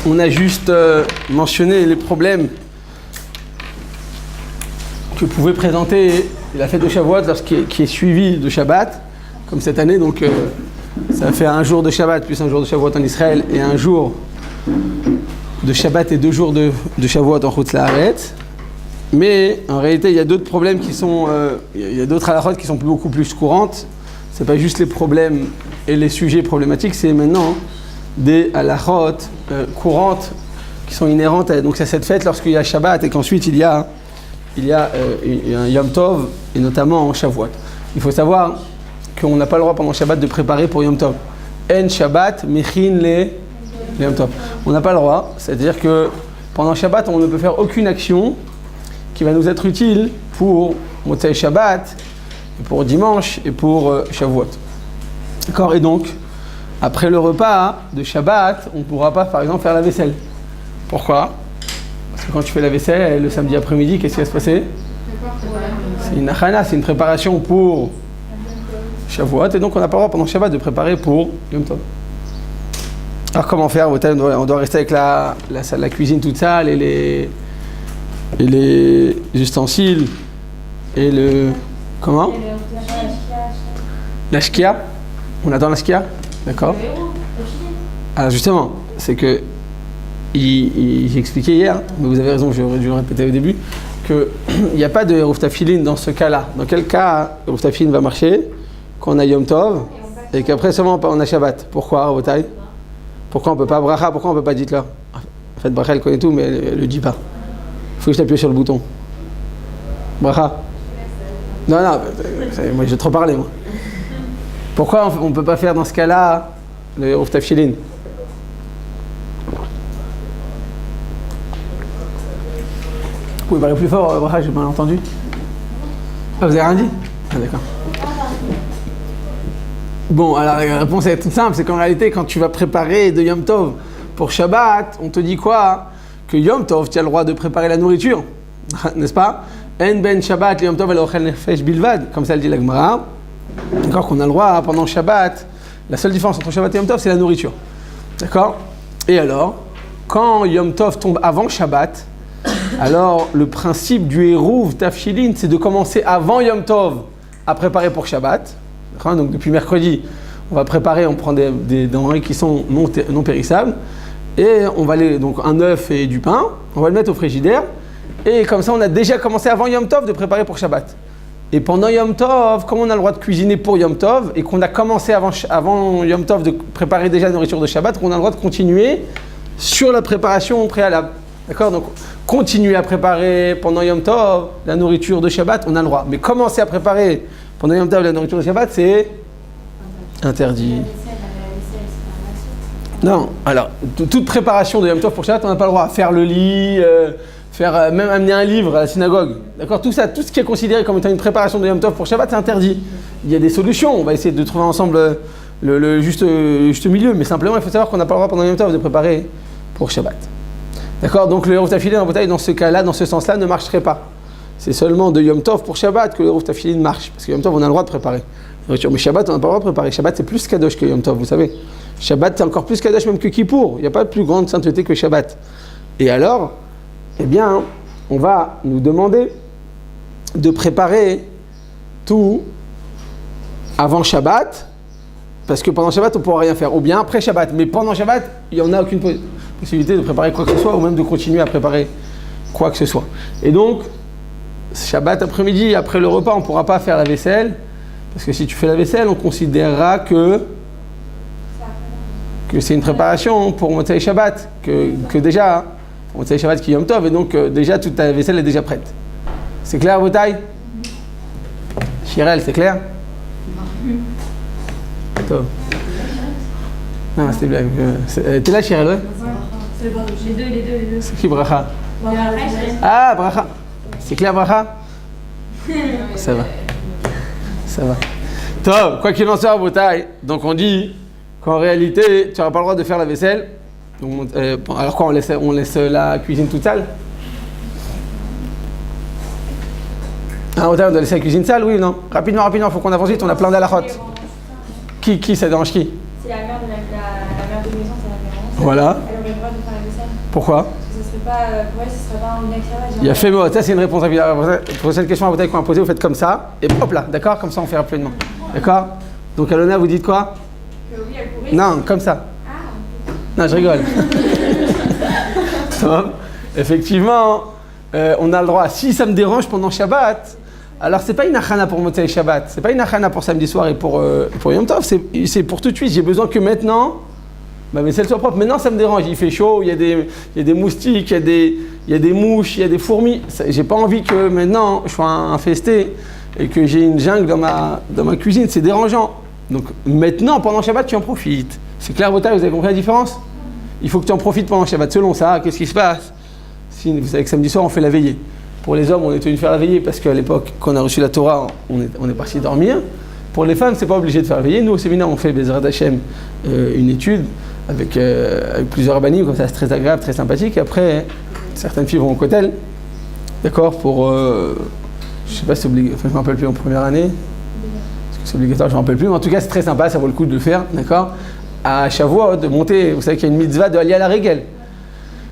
On a juste mentionné les problèmes que pouvait présenter la fête de Shavuot qui est suivie de Shabbat, comme cette année. Donc ça fait un jour de Shabbat plus un jour de Shavuot en Israël et un jour de Shabbat et 2 jours de Shavuot en Chutz La'aretz. Mais en réalité, il y a d'autres problèmes qui sont, il y a d'autres halachot qui sont beaucoup plus courantes. C'est pas juste les problèmes et les sujets problématiques, c'est maintenant des halachot courantes qui sont inhérentes donc à cette fête lorsqu'il y a Shabbat et qu'ensuite il y a un Yom Tov et notamment en Shavuot. Il faut savoir qu'on n'a pas le droit pendant Shabbat de préparer pour Yom Tov. En Shabbat, mechin le Yom Tov. On n'a pas le droit, c'est-à-dire que pendant Shabbat, on ne peut faire aucune action qui va nous être utile pour Motzei Shabbat, et pour dimanche et pour Shavuot. D'accord ? Et donc, après le repas de Shabbat, on ne pourra pas, par exemple, faire la vaisselle. Pourquoi ? Parce que quand tu fais la vaisselle, le samedi après-midi, qu'est-ce qui va se passer ? C'est une achana, c'est une préparation pour Shavuot, et donc on n'a pas le droit pendant Shabbat de préparer pour Yom Tov. Alors comment faire ? On doit rester avec la cuisine toute sale et les ustensiles et le... Comment ? La shkia. On attend la shkia ? D'accord. Alors justement, c'est que j'ai expliqué hier, mais vous avez raison, j'aurais dû le répéter au début, qu'il n'y a pas de Eruv Tafilin dans ce cas-là. Dans quel cas Eruv Tafilin va marcher ? Quand on a Yom Tov et qu'après seulement on a Shabbat. Pourquoi, Rabotai ? Pourquoi on ne peut pas bracha ? Pourquoi on ne peut pas Dites-le ? En fait, bracha elle connaît tout, mais elle ne le dit pas. Il faut que je t'appuie sur le bouton. Bracha. Non, moi je vais trop parler, moi. Pourquoi on ne peut pas faire dans ce cas-là le Eruv Tafilin ? Vous pouvez parler plus fort, Bracha, j'ai mal entendu. Ah, vous avez rien dit ? Ah, d'accord. Bon, alors la réponse est toute simple, c'est qu'en réalité, quand tu vas préparer de Yom Tov pour Shabbat, on te dit quoi ? Que Yom Tov, tu as le droit de préparer la nourriture, n'est-ce pas ? En ben Shabbat, Yom Tov, el-ochel nefesh bilvad, comme ça le dit la Gemara. D'accord, qu'on a le droit pendant Shabbat. La seule différence entre Shabbat et Yom Tov, c'est la nourriture. D'accord ? Et alors, quand Yom Tov tombe avant Shabbat, alors le principe du Eruv Tafilin, c'est de commencer avant Yom Tov à préparer pour Shabbat. D'accord ? Donc depuis mercredi, on va préparer, on prend des denrées qui sont non périssables. Et on va donc un œuf et du pain, on va le mettre au frigidaire. Et comme ça, on a déjà commencé avant Yom Tov de préparer pour Shabbat. Et pendant Yom Tov, comme on a le droit de cuisiner pour Yom Tov, et qu'on a commencé avant Yom Tov de préparer déjà la nourriture de Shabbat, on a le droit de continuer sur la préparation préalable. D'accord ? Donc, continuer à préparer pendant Yom Tov la nourriture de Shabbat, on a le droit. Mais commencer à préparer pendant Yom Tov la nourriture de Shabbat, c'est interdit. Non, alors, toute préparation de Yom Tov pour Shabbat, on n'a pas le droit. Faire le lit, même amener un livre à la synagogue. D'accord ? Tout ça, tout ce qui est considéré comme étant une préparation de Yom Tov pour Shabbat, c'est interdit. Il y a des solutions, on va essayer de trouver ensemble le juste milieu, mais simplement, il faut savoir qu'on n'a pas le droit pendant Yom Tov de préparer pour Shabbat. D'accord ? Donc le Eruv Tafilin en bataille, dans ce cas-là, dans ce sens-là, ne marcherait pas. C'est seulement de Yom Tov pour Shabbat que le Eruv Tafilin marche. Parce que Yom Tov, on a le droit de préparer. Mais Shabbat, on n'a pas le droit de préparer. Shabbat, c'est plus kadosh que Yom Tov, vous savez. Shabbat, c'est encore plus kadosh même que Kippour. Il n'y a pas de plus grande sainteté que Shabbat. Et alors, eh bien, on va nous demander de préparer tout avant Shabbat, parce que pendant Shabbat, on ne pourra rien faire. Ou bien après Shabbat. Mais pendant Shabbat, il n'y en a aucune possibilité de préparer quoi que ce soit, ou même de continuer à préparer quoi que ce soit. Et donc, Shabbat après-midi, après le repas, on ne pourra pas faire la vaisselle, parce que si tu fais la vaisselle, on considérera que c'est une préparation pour Motzei Shabbat, que déjà, Motzei Shabbat qui est Yom Tov, et donc déjà toute ta vaisselle est déjà prête. C'est clair, Botaï ? Chirel, c'est clair ? Tov. Non, c'était blague. T'es là, Chirel, ouais ? Les deux. C'est qui, Bracha ? Ah, Bracha. C'est clair, Bracha ? Ça va. Tov, quoi qu'il en soit, Botaï, donc on dit qu'en réalité, tu n'auras pas le droit de faire la vaisselle. Donc, alors quoi, on laisse la cuisine toute sale ? Ah, on doit laisser la cuisine sale, oui ou non ? Rapidement, il faut qu'on avance vite, on a plein d'halachot. Qui ça dérange qui ? C'est la mère de maison, c'est la mère. Voilà. Elle aurait le droit de faire la vaisselle Pourquoi? Ça serait pas, pour elle, ce serait pas un Shabbat. Il y a fait mot, ça c'est une réponse pour cette question à vous qu'on a posée, vous faites comme ça, et hop là, d'accord? Comme ça on fait rapidement. D'accord? Donc Alona, vous dites quoi? Que oui, elle pourrait. Non, comme ça. Ah. Non, je rigole. Top. Effectivement, on a le droit, si ça me dérange pendant Shabbat, alors c'est pas une achana pour Motzei Shabbat, c'est pas une achana pour samedi soir et pour Yom Tov, c'est pour tout de suite, j'ai besoin que maintenant, ma vaisselle soit propre. Maintenant ça me dérange, il fait chaud, il y a des moustiques, il y a des mouches, il y a des fourmis, j'ai pas envie que maintenant je sois infesté et que j'ai une jungle dans ma cuisine, c'est dérangeant. Donc maintenant, pendant Shabbat, tu en profites. C'est clair, Bota, vous avez compris la différence? Il faut que tu en profites pendant Shabbat. Selon ça, qu'est-ce qui se passe? Si, vous savez que samedi soir, on fait la veillée. Pour les hommes, on est tenu de faire la veillée parce qu'à l'époque, quand on a reçu la Torah, on est parti dormir. Pour les femmes, c'est pas obligé de faire la veillée. Nous, au séminaire, on fait Bezrat Hashem, une étude avec plusieurs rabbinim, comme ça, c'est très agréable, très sympathique. Et après, certaines filles vont au kotel, d'accord, pour... je sais pas si c'est obligatoire, enfin, je ne me rappelle plus en première année. Est-ce que c'est obligatoire? Je ne me rappelle plus. Mais en tout cas, c'est très sympa, ça vaut le coup de le faire, d'accord. À Shavuot, de monter, vous savez qu'il y a une mitzvah de Aliyah la Régel.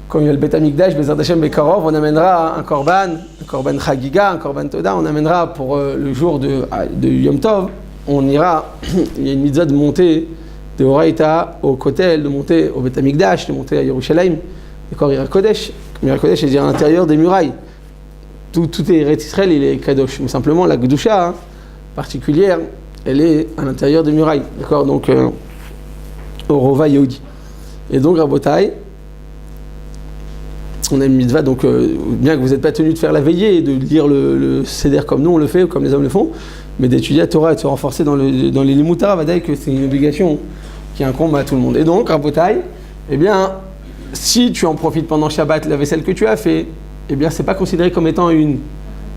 Quand il y a le Bet Amikdash, Bezrat Hashem Bekarov, on amènera un korban Chagiga, un korban Toda, on amènera pour le jour de Yom Tov, on ira, il y a une mitzvah de monter de Horaïta au Kotel, de monter au Bet Amikdash, de monter à Yerushalayim, d'accord, Ira Kodesh, c'est-à-dire à l'intérieur des murailles. Tout est Eretz Israël, il est Kadosh, mais simplement la Gdusha particulière, elle est à l'intérieur des murailles, d'accord, donc au Rova Yehudi. Et donc, Rabotai, on a une mitzvah, donc bien que vous n'êtes pas tenu de faire la veillée et de lire le Seder comme nous on le fait, ou comme les hommes le font, mais d'étudier la Torah et de se renforcer dans les Limouta, Vadaï, que c'est une obligation qui incombe à tout le monde. Et donc, Rabotai, eh bien, si tu en profites pendant Shabbat, la vaisselle que tu as fait, eh bien, c'est pas considéré comme étant une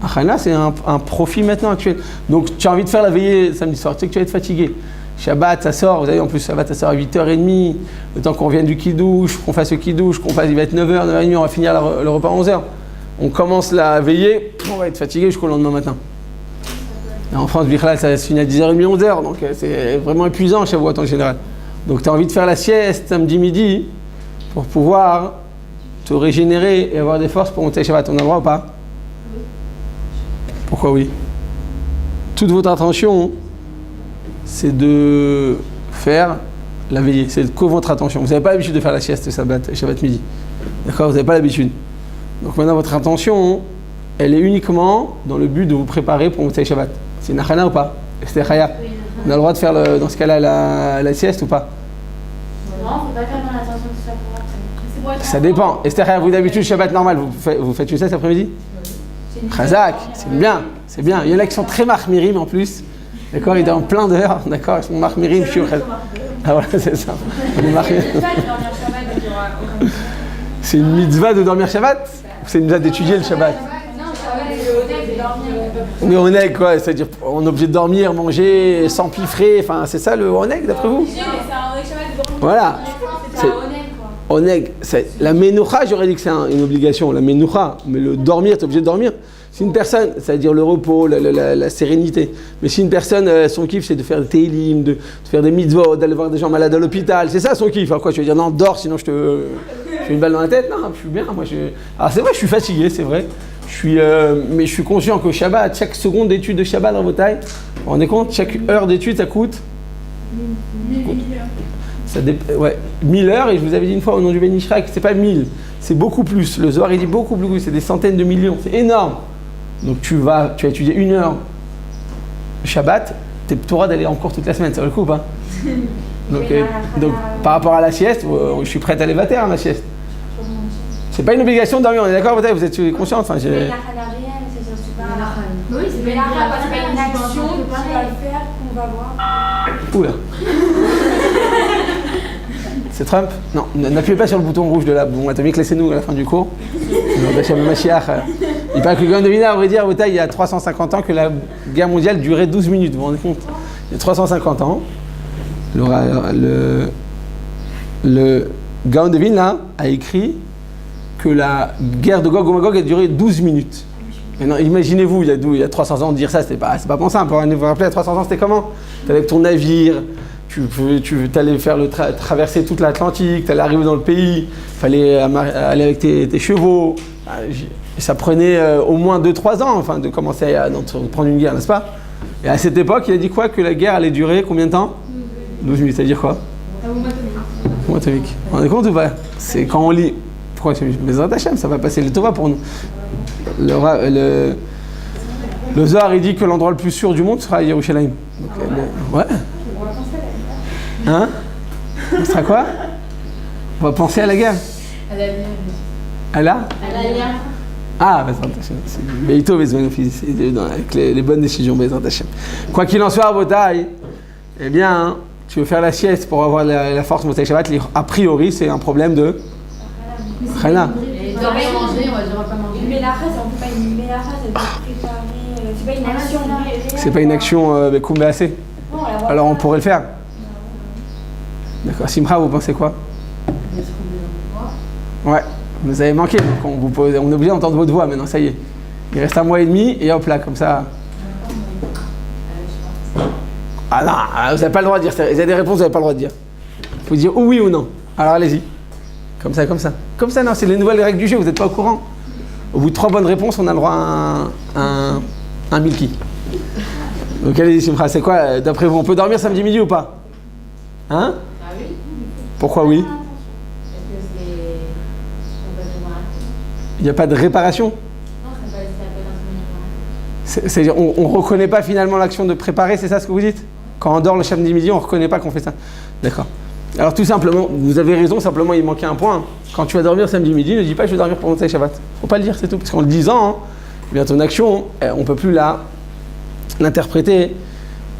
achana, c'est un profit maintenant actuel. Donc, tu as envie de faire la veillée samedi soir, tu sais que tu vas être fatigué. Shabbat, ça sort, vous savez, en plus, Shabbat, ça sort à 8h30, le temps qu'on vienne du kidouche, qu'on fasse le kidouche, il va être 9h, 9h30, on va finir le repas à 11h. On commence la veillée, on va être fatigué jusqu'au lendemain matin. Et en France, Bichlal, ça se finit à 10h30, 11h, donc c'est vraiment épuisant, Shavuot en général. Donc tu as envie de faire la sieste samedi midi pour pouvoir te régénérer et avoir des forces pour monter Shabbat. On a le droit ou pas? Pourquoi oui? Toute votre attention, c'est de faire la veillée, c'est que votre attention. Vous n'avez pas l'habitude de faire la sieste Shabbat midi. D'accord? Vous n'avez pas l'habitude. Donc maintenant, votre attention, elle est uniquement dans le but de vous préparer pour monter Shabbat. C'est une achana ou pas? C'est chaya. On a le droit de faire, dans ce cas-là, la sieste ou pas? Non, faut pas faire dans l'attention que ce soit pour après. Ça dépend. Esther, vous d'habitude, Shabbat normal, vous faites une sieste après-midi? Chazak, c'est bien, c'est bien. Il y en a qui sont très marmirim en plus. D'accord, il est en plein d'heures, d'accord, ils sont marmirim, je suis au Chazak. Ah voilà, c'est ça. C'est une mitzvah de dormir Shabbat? C'est une mitzvah d'étudier le Shabbat? Non, Shabbat, c'est le Oneg de dormir. Mais Oneg, quoi, c'est-à-dire on est obligé de dormir, manger, s'empiffrer, enfin c'est ça le Oneg d'après vous? C'est un Oneg Shabbat de dormir. Voilà. C'est un Oneg, quoi. Oneg, la menoucha, j'aurais dit que c'est une obligation, la menoucha, mais le dormir, tu es obligé de dormir. Si une personne, c'est-à-dire le repos, la sérénité, mais si une personne, son kiff, c'est de faire des télim, de faire des mitzvot, d'aller voir des gens malades à l'hôpital, c'est ça son kiff. Alors quoi, tu vas dire non, dors, sinon je fais une balle dans la tête? Non, je suis bien, moi Alors c'est vrai, je suis fatigué, c'est vrai. Mais je suis conscient que Shabbat, chaque seconde d'étude de Shabbat dans vos tailles, vous vous rendez compte, chaque heure d'étude, ça coûte 1000 heures, et je vous avais dit une fois au nom du Ben Ishrak, c'est pas 1000, c'est beaucoup plus. Le Zohar il dit beaucoup plus, c'est des centaines de millions, c'est énorme. Donc tu vas étudier 1 heure Shabbat, tu auras d'aller en cours toute la semaine, ça vaut le coup, pas? Donc par rapport à la sieste, je suis prête à aller vater à ma sieste. C'est pas une obligation de dormir, on est d'accord? Vous êtes consciente? Enfin, c'est la oui, c'est pas une action que tu vas faire qu'on va voir. Oula. C'est Trump? Non, n'appuyez pas sur le bouton rouge de la bombe atomique, laissez-nous à la fin du cours. Il paraît que le Gaon de Vilna, à vrai dire, il y a 350 ans que la guerre mondiale durait 12 minutes, vous vous rendez compte? Il y a 350 ans, le Gaon de Vilna a écrit que la guerre de Gog et Magog a duré 12 minutes. Maintenant, imaginez-vous, il y a 300 ans, dire ça, c'était pas pensable. Vous vous rappelez, à 300 ans, c'était comment? Tu avais ton navire, tu allais faire traverser toute l'Atlantique, tu allais arriver dans le pays, il fallait aller avec tes chevaux. Ça prenait au moins 2-3 ans enfin, de commencer à prendre une guerre, n'est-ce pas? Et à cette époque, il a dit quoi? Que la guerre allait durer combien de temps? 12 minutes, c'est-à-dire quoi? Vous vous rendez compte ou pas? C'est quand on lit. Pourquoi c'est Bezrat Hashem, ça va passer le Torah pour nous. Le Zohar, il dit que l'endroit le plus sûr du monde sera à Yerushalayim. Ouais. Hein? Ce sera quoi? On va penser à la guerre. À la guerre. Ah, Bezrat Hashem. Beito Bezmanofis, avec les bonnes décisions, Bezrat Hashem. Quoi qu'il en soit, Botaï, eh bien, tu veux faire la sieste pour avoir la force Motzei Shabbat, a priori, c'est un problème de Chana. Dormir, manger, on va dire pas manger. Mais la race, on peut pas une mélacha, ça veut dire préparer. C'est pas une action. C'est pas une action Bekoum Be'aseh. Alors on pourrait le faire. D'accord. Simcha, vous pensez quoi? Ouais, vous avez manqué. Donc on est obligé d'entendre votre voix maintenant, ça y est. Il reste 1 mois et demi et hop là, comme ça. Ah non, vous n'avez pas le droit de dire ça. Vous avez des réponses, vous n'avez pas le droit de dire. Il faut dire oui ou non. Alors allez-y. Comme ça, comme ça. Comme ça, non, c'est les nouvelles règles du jeu, vous n'êtes pas au courant. Au bout de 3 bonnes réponses, on a le droit à un milky. Donc allez-y, Simcha, c'est quoi, d'après vous, on peut dormir samedi midi ou pas? Hein? Ah oui. Pourquoi oui? Parce que Il n'y a pas de réparation? Non, c'est pas un C'est-à-dire, on ne reconnaît pas finalement l'action de préparer, c'est ça ce que vous dites? Quand on dort le samedi midi, on ne reconnaît pas qu'on fait ça. D'accord. Alors tout simplement, vous avez raison, simplement il manquait un point. Quand tu vas dormir samedi midi, ne dis pas je vais dormir pour Motzei Shabbat. Faut pas le dire, c'est tout. Parce qu'en le disant, eh bien ton action, on ne peut plus l'interpréter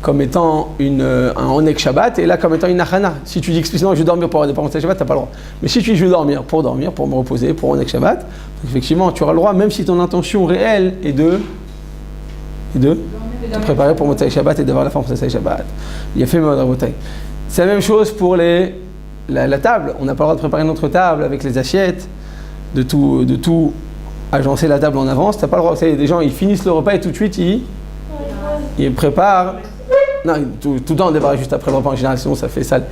comme étant un Onek Shabbat et là comme étant une Achana. Si tu dis explicitement je vais dormir pour Motzei Shabbat, tu n'as pas le droit. Mais si tu dis je vais dormir, pour me reposer, pour Onek Shabbat, effectivement tu auras le droit, même si ton intention réelle est de préparer pour Motzei Shabbat et d'avoir la forme pour Motzei Shabbat. Il a fait Motzei. C'est la même chose pour la table. On n'a pas le droit de préparer notre table avec les assiettes, de tout agencer la table en avance. Tu n'as pas le droit. Vous savez, des gens, ils finissent le repas et tout de suite, ils préparent. Non, tout le temps, on débarque juste après le repas en général, sinon ça fait sale.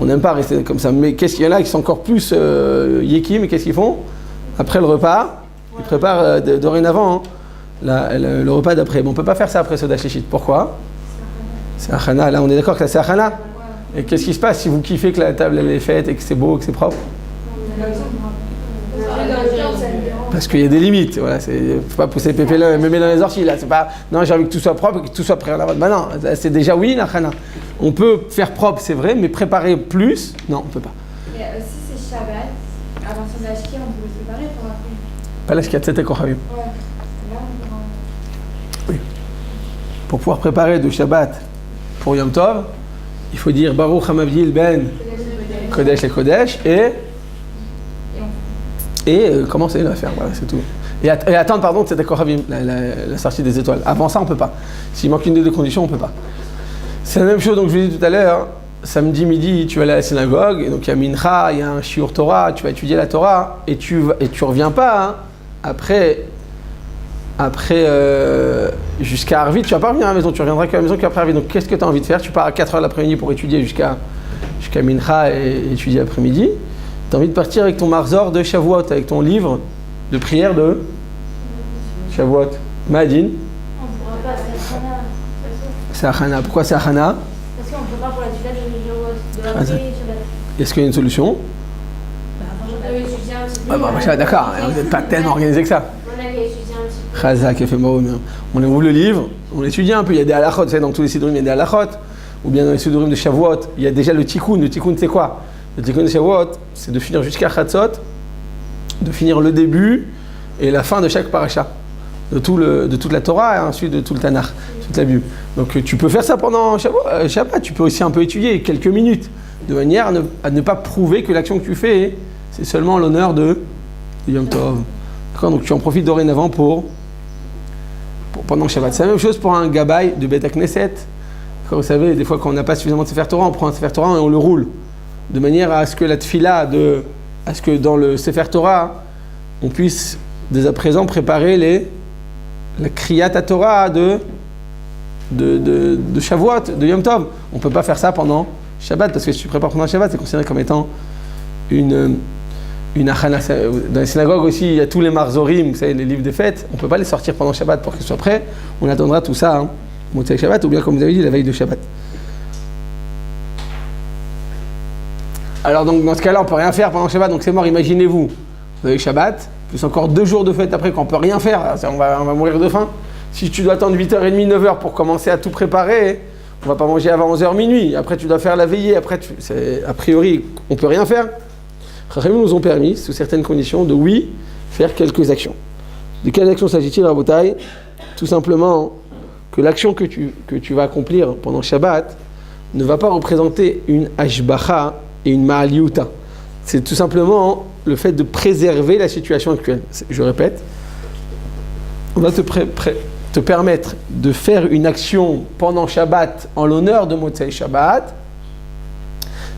On n'aime pas rester comme ça. Mais qu'est-ce qu'il y en a qui sont encore plus yéki, mais qu'est-ce qu'ils font? Après le repas, ils préparent dorénavant le repas d'après. Bon, on ne peut pas faire ça après Soda Shlichit. Pourquoi? C'est Achana. Là, on est d'accord que c'est Achana. Et qu'est-ce qui se passe si vous kiffez que la table elle est faite et que c'est beau, que c'est propre? Parce qu'il y a des limites. Voilà, faut pas pousser pépé là, me mettre dans les orties là. C'est pas non, j'ai envie que tout soit propre et que tout soit prêt à la vente. Bah non, c'est déjà oui la khana. On peut faire propre, c'est vrai, mais préparer plus, non, on peut pas. Mais si c'est Shabbat, avant son acheter, on peut le préparer pour après. Pas l'ashkiat, c'était Kochavim. Ouais. Là, on peut. Oui. Pour pouvoir préparer de Shabbat pour Yom Tov, il faut dire Baruch Hamavdil Ben Kodesh et Kodesh et commencer à faire, voilà, c'est tout. Et attendre, pardon, c'était Kochavim, la sortie des étoiles. Avant ça, on peut pas. S'il manque une des deux conditions, on peut pas. C'est la même chose, donc je vous l'ai dit tout à l'heure, samedi midi, tu vas aller à la synagogue, et donc il y a Mincha, il y a un Shiur Torah, tu vas étudier la Torah, et tu reviens pas, hein, après jusqu'à Arvit, tu vas pas revenir à la maison, tu reviendras qu'à la maison qu'après Arvit. Donc qu'est-ce que tu as envie de faire? Tu pars à 4h l'après-midi pour étudier jusqu'à Mincha et étudier l'après-midi. Tu as envie de partir avec ton marzor de Shavuot, avec ton livre de prière de Shavuot. Ma'adin? On pourra pas, c'est Achana. C'est Achana. Pourquoi c'est Achana? Parce qu'on ne peut pas pour la tuile de la veille Shabbat. Est-ce qu'il y a une solution? J'avais étudié un petit peu. Ah bah, d'accord, vous n'êtes pas tellement organisé que ça. On avait étudié un petit peu. Chazak, on ouvre le livre, on étudie un peu, il y a des halachot, vous savez, dans tous les sidurim il y a des halachot, ou bien dans les sidurim de Shavuot, il y a déjà le tikkun c'est quoi? Le tikkun de Shavuot, c'est de finir jusqu'à Chatzot, de finir le début et la fin de chaque paracha, de toute la Torah et ensuite de tout le Tanakh, toute la Bible. Donc tu peux faire ça pendant Shabbat, tu peux aussi un peu étudier quelques minutes, de manière à ne pas prouver que l'action que tu fais, c'est seulement l'honneur de Yom Tov. D'accord? Donc tu en profites dorénavant pour pendant Shabbat. C'est la même chose pour un gabay de Beth Knesset. Vous savez, des fois quand on n'a pas suffisamment de Sefer Torah, on prend un Sefer Torah et on le roule. De manière à ce que la tfila, à ce que dans le Sefer Torah, on puisse dès à présent préparer la Kriyat Torah de Shavuot, de Yom Tov. On ne peut pas faire ça pendant Shabbat, parce que si tu prépares pendant Shabbat, c'est considéré comme étant une achana. Dans les synagogues aussi, il y a tous les marzorim, vous savez, les livres des fêtes. On ne peut pas les sortir pendant Shabbat pour qu'ils soient prêts. On attendra tout ça, Motzei Shabbat, ou bien comme vous avez dit, la veille de Shabbat. Alors donc dans ce cas-là, on ne peut rien faire pendant Shabbat, donc c'est mort. Imaginez-vous, vous avez Shabbat, plus encore 2 jours de fête après qu'on ne peut rien faire, on va mourir de faim. Si tu dois attendre 8h30, 9h pour commencer à tout préparer, on ne va pas manger avant 11h minuit. Après tu dois faire la veillée, a priori on ne peut rien faire. Chachamim nous ont permis, sous certaines conditions, de faire quelques actions. De quelles actions s'agit-il, Rabotai? Tout simplement que l'action que tu vas accomplir pendant Shabbat ne va pas représenter une hashbacha et une ma'aliuta. C'est tout simplement le fait de préserver la situation actuelle. Je répète, on va te permettre de faire une action pendant Shabbat en l'honneur de Motzei Shabbat,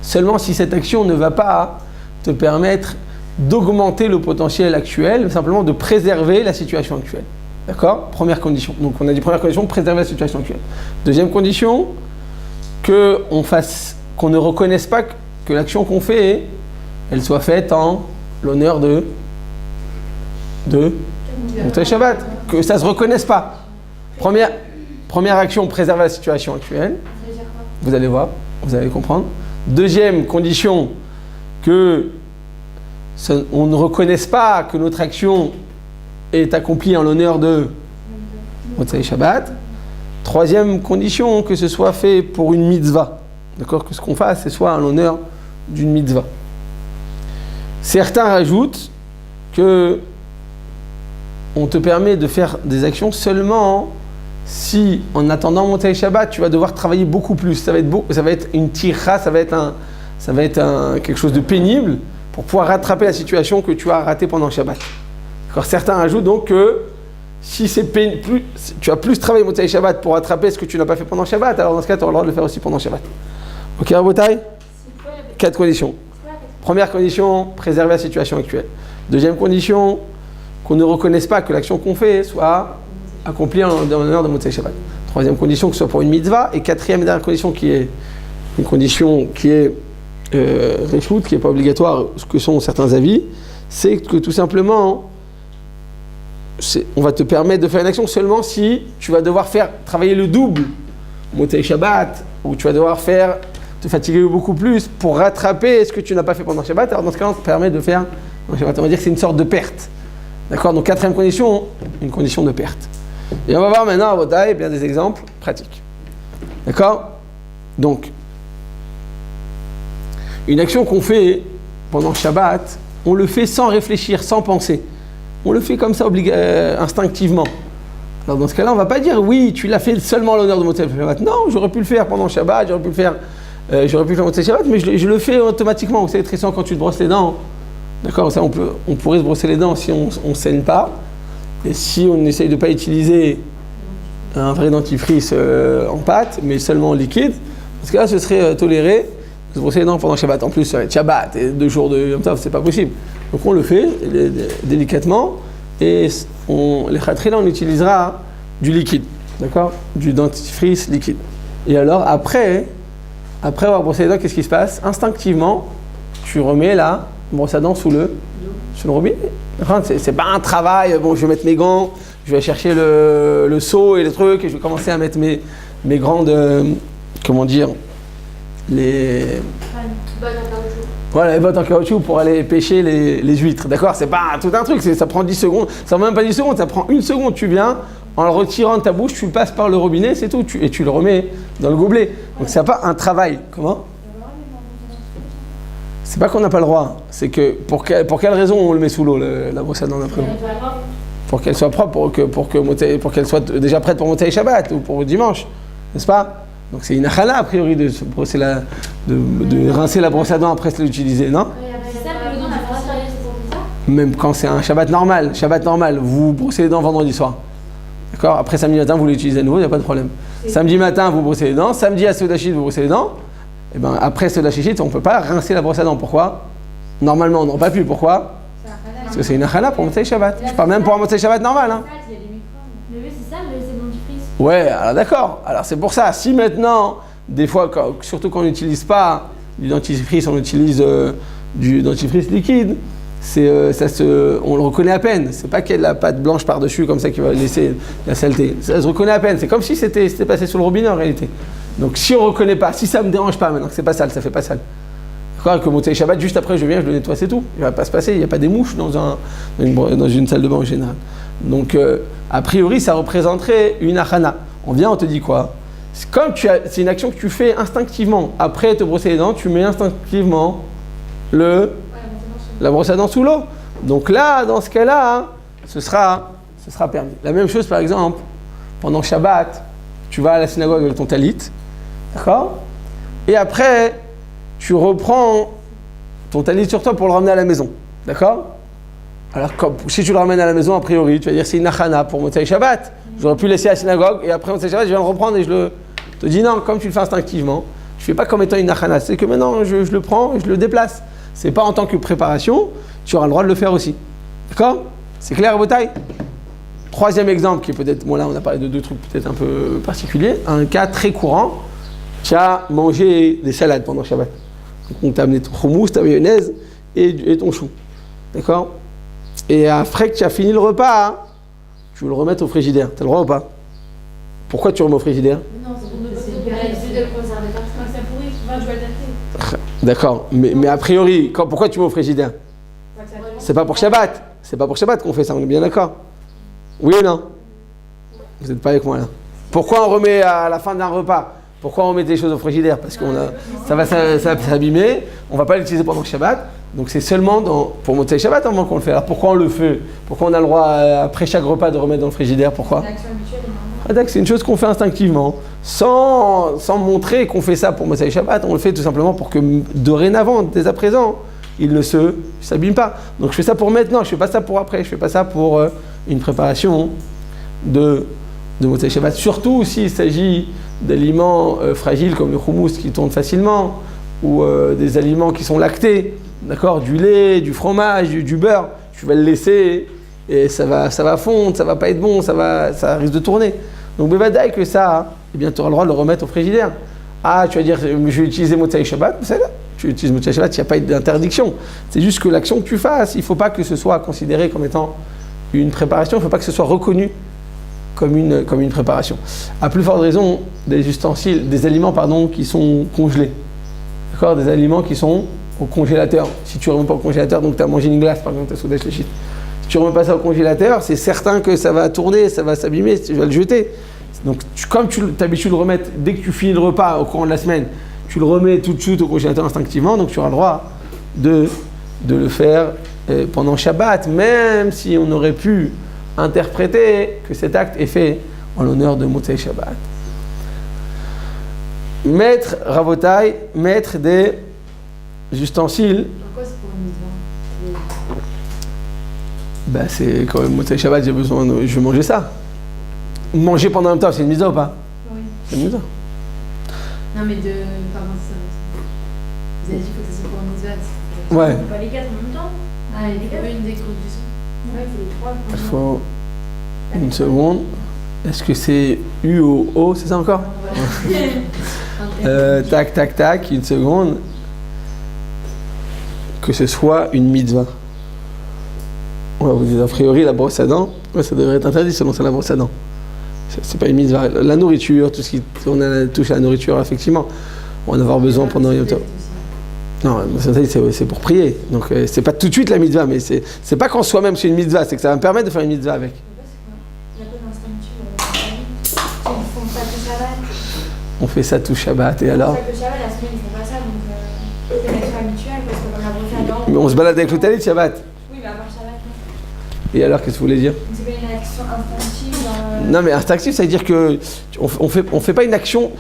seulement si cette action ne va pas te permettre d'augmenter le potentiel actuel, mais simplement de préserver la situation actuelle. D'accord? Première condition. Donc on a dit première condition, préserver la situation actuelle. Deuxième condition, qu'on ne reconnaisse pas que l'action qu'on fait, elle soit faite en l'honneur de Motzei Shabbat. Que ça ne se reconnaisse pas. Première action, préserver la situation actuelle. Vous allez voir, vous allez comprendre. Deuxième condition, on ne reconnaisse pas que notre action est accomplie en l'honneur de Motzei Shabbat. Troisième condition, que ce soit fait pour une mitzvah. D'accord? Que ce qu'on fasse, ce soit en l'honneur d'une mitzvah. Certains rajoutent que on te permet de faire des actions seulement si, en attendant Motzei Shabbat, tu vas devoir travailler beaucoup plus. Ça va être une tira, ça va être quelque chose de pénible pour pouvoir rattraper la situation que tu as ratée pendant Shabbat. D'accord? Certains ajoutent donc que si tu as plus travaillé Motzei Shabbat pour rattraper ce que tu n'as pas fait pendant Shabbat, alors dans ce cas, tu auras le droit de le faire aussi pendant Shabbat. Ok, Rabotai? 4 conditions. Première condition, préserver la situation actuelle. Deuxième condition, qu'on ne reconnaisse pas que l'action qu'on fait soit accomplie en l'honneur de Motzei Shabbat. Troisième condition, que ce soit pour une mitzvah. Et quatrième et dernière condition, qui est une condition qui est réchoute, qui n'est pas obligatoire, ce que sont certains avis, c'est que tout simplement, on va te permettre de faire une action seulement si tu vas devoir travailler le double Motzei Shabbat, ou tu vas devoir te fatiguer beaucoup plus pour rattraper ce que tu n'as pas fait pendant Shabbat. Alors dans ce cas, on te permet de faire, on va dire que c'est une sorte de perte. D'accord? Donc quatrième condition, une condition de perte. Et on va voir maintenant à Rabotai bien des exemples pratiques. D'accord? Donc, une action qu'on fait pendant Shabbat, on le fait sans réfléchir, sans penser. On le fait comme ça instinctivement. Alors dans ce cas-là, on ne va pas dire oui, tu l'as fait seulement à l'honneur de Motzei Shabbat. Non, j'aurais pu le faire pendant Shabbat, j'aurais pu le faire Motzei Shabbat, mais je le fais automatiquement. Vous savez, Tristan, quand tu te brosses les dents, d'accord, ça on pourrait se brosser les dents si on ne saigne pas. Et si on essaye de ne pas utiliser un vrai dentifrice en pâte, mais seulement en liquide, dans ce cas-là, ce serait toléré de se brosser les dents pendant Shabbat. En plus, ça va être Shabbat et 2 jours comme ça, c'est pas possible. Donc on le fait délicatement et les khatri, là, on utilisera du liquide, d'accord, du dentifrice liquide. Et alors après avoir brossé les dents, qu'est-ce qui se passe? Instinctivement, tu remets la brosse à dents sous le robinet. C'est pas un travail, bon, je vais mettre mes gants, je vais chercher le seau et les trucs, et je vais commencer à mettre mes grandes, les bottes en caoutchouc pour aller pêcher les huîtres, d'accord? C'est pas tout un truc, ça prend 10 secondes, ça prend même pas 10 secondes, ça prend 1 seconde, tu viens, en le retirant de ta bouche, tu le passes par le robinet, c'est tout, et tu le remets dans le gobelet. Donc c'est pas un travail. Comment? C'est pas qu'on n'a pas le droit, c'est que pour quelle raison on le met sous l'eau, la brosse à dents d'après vous? Pour qu'elle soit propre, pour qu'elle soit déjà prête pour Motzei Shabbat ou pour dimanche, n'est-ce pas? Donc c'est une achana a priori de rincer la brosse à dents après l'utiliser, non? Même quand c'est un Shabbat normal, vous brossez les dents vendredi soir. D'accord? Après samedi matin, vous l'utilisez à nouveau, il n'y a pas de problème. Samedi matin, vous brossez les dents, samedi à Sodashit, vous brossez les dents. Et ben après Sodashit, on ne peut pas rincer la brosse à dents. Pourquoi? Normalement, on n'aurait pas pu. Pourquoi? Parce que c'est une achana pour Motzei Shabbat. Je parle même pour un Motzei Shabbat normal. Hein. Mais oui, c'est ça, mais c'est le dentifrice. Ouais, alors d'accord. Alors c'est pour ça. Si maintenant, des fois, surtout quand on n'utilise pas du dentifrice, on utilise du dentifrice liquide, on le reconnaît à peine. C'est pas qu'il y a de la pâte blanche par-dessus comme ça qui va laisser la saleté. Ça se reconnaît à peine. C'est comme si c'était passé sur le robinet en réalité. Donc si on reconnaît pas, si ça me dérange pas maintenant que c'est pas sale, ça fait pas sale. D'accord, que Motsei Shabbat, juste après je viens, je le nettoie, c'est tout. Il va pas se passer, il n'y a pas des mouches dans une salle de bain en général. Donc a priori ça représenterait une achana. On vient, on te dit quoi? C'est une action que tu fais instinctivement. Après te brosser les dents, tu mets instinctivement la brosse à dents sous l'eau. Donc là, dans ce cas-là, ce sera permis. La même chose par exemple, pendant Shabbat, tu vas à la synagogue avec ton talit, d'accord? Et après, tu reprends ton talit sur toi pour le ramener à la maison, d'accord? Alors si tu le ramènes à la maison, a priori, tu vas dire c'est une achana pour Motsei Shabbat. J'aurais pu laisser à la synagogue et après Motsei Shabbat, je viens le reprendre et je te dis non, comme tu le fais instinctivement, je ne fais pas comme étant une achana, c'est que maintenant je le prends et je le déplace. C'est pas en tant que préparation, tu auras le droit de le faire aussi. D'accord? C'est clair, Botaï? Troisième exemple qui est peut-être, bon là on a parlé de deux trucs peut-être un peu particuliers, un cas très courant, tu as mangé des salades pendant Shabbat. Donc on t'a amené ton houmous, ta mayonnaise et ton chou. D'accord? Et après que tu as fini le repas, tu veux le remettre au frigidaire. Tu as le droit ou pas? Pourquoi tu remets au frigidaire? Non, c'est de le conserver. Quand ça pourrit, tu vas le tâter. D'accord, mais a priori, pourquoi tu mets au frigidaire? C'est pas pour Shabbat. C'est pas pour Shabbat qu'on fait ça, on est bien d'accord? Oui ou non? Vous n'êtes pas avec moi là. Pourquoi on remet à la fin d'un repas? Pourquoi on met des choses au frigidaire? Parce que ça va s'abîmer, on ne va pas l'utiliser pendant le Shabbat. Donc c'est seulement pour Motsei Shabbat avant qu'on le fait. Alors pourquoi on le fait? Pourquoi on a le droit après chaque repas de remettre dans le frigidaire? Pourquoi? C'est une action habituelle. C'est une chose qu'on fait instinctivement, sans montrer qu'on fait ça pour Motsei Shabbat. On le fait tout simplement pour que dorénavant, dès à présent, il ne s'abîme pas. Donc je fais ça pour maintenant, je ne fais pas ça pour après, je ne fais pas ça pour une préparation de Motsei Shabbat. Surtout s'il s'agit d'aliments fragiles comme le houmous qui tourne facilement, ou des aliments qui sont lactés, d'accord, du lait, du fromage, du beurre, tu vas le laisser et ça va fondre, ça va pas être bon, ça risque de tourner. Donc bevadaï que ça, eh bien tu auras le droit de le remettre au frigidaire. Ah, tu vas dire, je vais utiliser Motsei Shabbat, c'est là. Tu utilises Motsei Shabbat, il n'y a pas d'interdiction. C'est juste que l'action que tu fasses, il ne faut pas que ce soit considéré comme étant une préparation, il ne faut pas que ce soit reconnu comme une préparation. À plus forte raison, des ustensiles, des aliments qui sont congelés. D'accord, des aliments qui sont au congélateur. Si tu ne remets pas au congélateur, donc tu as mangé une glace, par exemple, tu as soudé le shit. Si tu ne remets pas ça au congélateur, c'est certain que ça va tourner, ça va s'abîmer, tu vas le jeter. Donc, comme tu t'habitues de le remettre, dès que tu finis le repas au courant de la semaine, tu le remets tout de suite au congélateur instinctivement, donc tu auras le droit de le faire pendant Shabbat, même si on aurait pu interpréter que cet acte est fait en l'honneur de Motsei Shabbat. Maître Rabotai, maître des ustensiles. Pourquoi c'est pour une mitzvah? C'est quand même Motsei Shabbat, je vais manger ça. Manger pendant un temps, c'est une mitzvah ou pas? Oui. C'est une mitzvah. Non mais pardon, ça. Vous avez dit qu'il faut que ça soit pour une mitzvah. Ouais. Pas les quatre en même temps. Ah, il y a une des causes du son. Ouais, il faut les trois. Il faut une seconde. Est-ce que c'est U ou O, c'est ça encore? Tac, tac, tac, une seconde. Que ce soit une mitzvah. Ouais, vous dites a priori la brosse à dents, ça devrait être interdit selon ça la brosse à dents. C'est pas une mitzvah. La nourriture, tout ce qui touche à la nourriture, effectivement, on va en avoir besoin pendant Yom Tov. Non, c'est pour prier. Donc c'est pas tout de suite la mitzvah, mais c'est pas qu'en soi-même c'est une mitzvah, c'est que ça va me permettre de faire une mitzvah avec. Il y a pas d'instinctif. Ils font ça tout Shabbat. On fait ça tout Shabbat et alors? C'est ça que Shabbat, la semaine, ils font pas ça, donc c'est une action habituelle parce que comme la brosse à dents. Mais on se balade avec le talit Shabbat. Oui, mais à part Shabbat, non. Et alors, qu'est-ce que vous voulez dire? C'est pas une action instinctive. Non, mais instinctif, ça veut dire que on fait pas une action.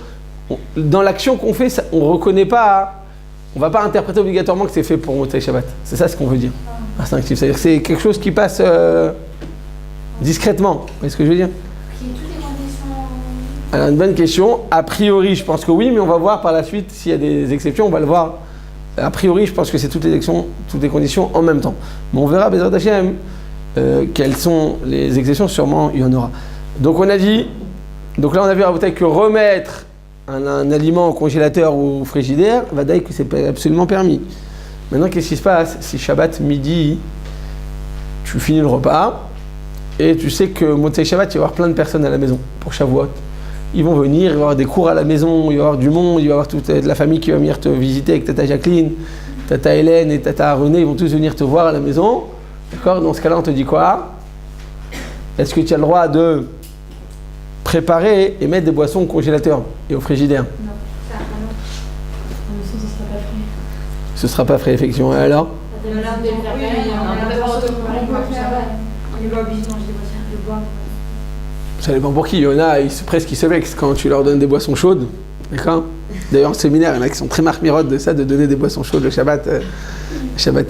Dans l'action qu'on fait, ça, on reconnaît pas. On va pas interpréter obligatoirement que c'est fait pour Motsei Shabbat. C'est ça ce qu'on veut dire. Instinctif, c'est-à-dire que c'est quelque chose qui passe discrètement. Vous voyez ce que je veux dire? Puis toutes les conditions. Alors, une bonne question. A priori, je pense que oui, mais on va voir par la suite s'il y a des exceptions. On va le voir. A priori, je pense que c'est toutes les conditions en même temps. Mais on verra, Bezrat Hashem, quelles sont les exceptions. Sûrement, il y en aura. Donc, on a dit. Donc là, on a vu à Rabotai que remettre un aliment au congélateur ou au frigidaire, va dire que c'est absolument permis. Maintenant, qu'est-ce qui se passe si Shabbat midi, tu finis le repas et tu sais que Motzei Shabbat, il va y avoir plein de personnes à la maison pour Shavuot. Ils vont venir, il va y avoir des cours à la maison, il va y avoir du monde, il va y avoir toute la famille qui va venir te visiter avec Tata Jacqueline, Tata Hélène et Tata René, ils vont tous venir te voir à la maison. D'accord? Dans ce cas-là, on te dit quoi? Est-ce que tu as le droit de préparer et mettre des boissons au congélateur et au frigidaire? Non, ça, non. Ce sera pas frais, effectivement. Et alors? Il n'est pas obligé de manger des boissons, de boire. Ça dépend pour qui. Il y en a, presque ils se vexent quand tu leur donnes des boissons chaudes. D'accord? D'ailleurs, en séminaire, il y en a qui sont très marmirottes de ça, de donner des boissons chaudes le Shabbat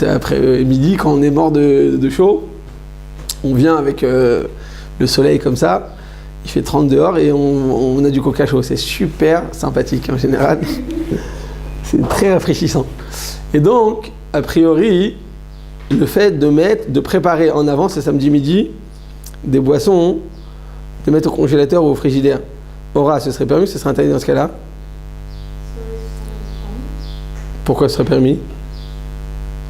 après midi, quand on est mort de chaud. On vient avec le soleil comme ça, il fait 30 dehors et on a du coca chaud. C'est super sympathique en général. C'est très rafraîchissant. Et donc, a priori, le fait de préparer en avance le samedi midi des boissons, de mettre au congélateur ou au frigidaire, Aura, ce serait permis, ce serait interdit dans ce cas-là? Pourquoi ce serait permis?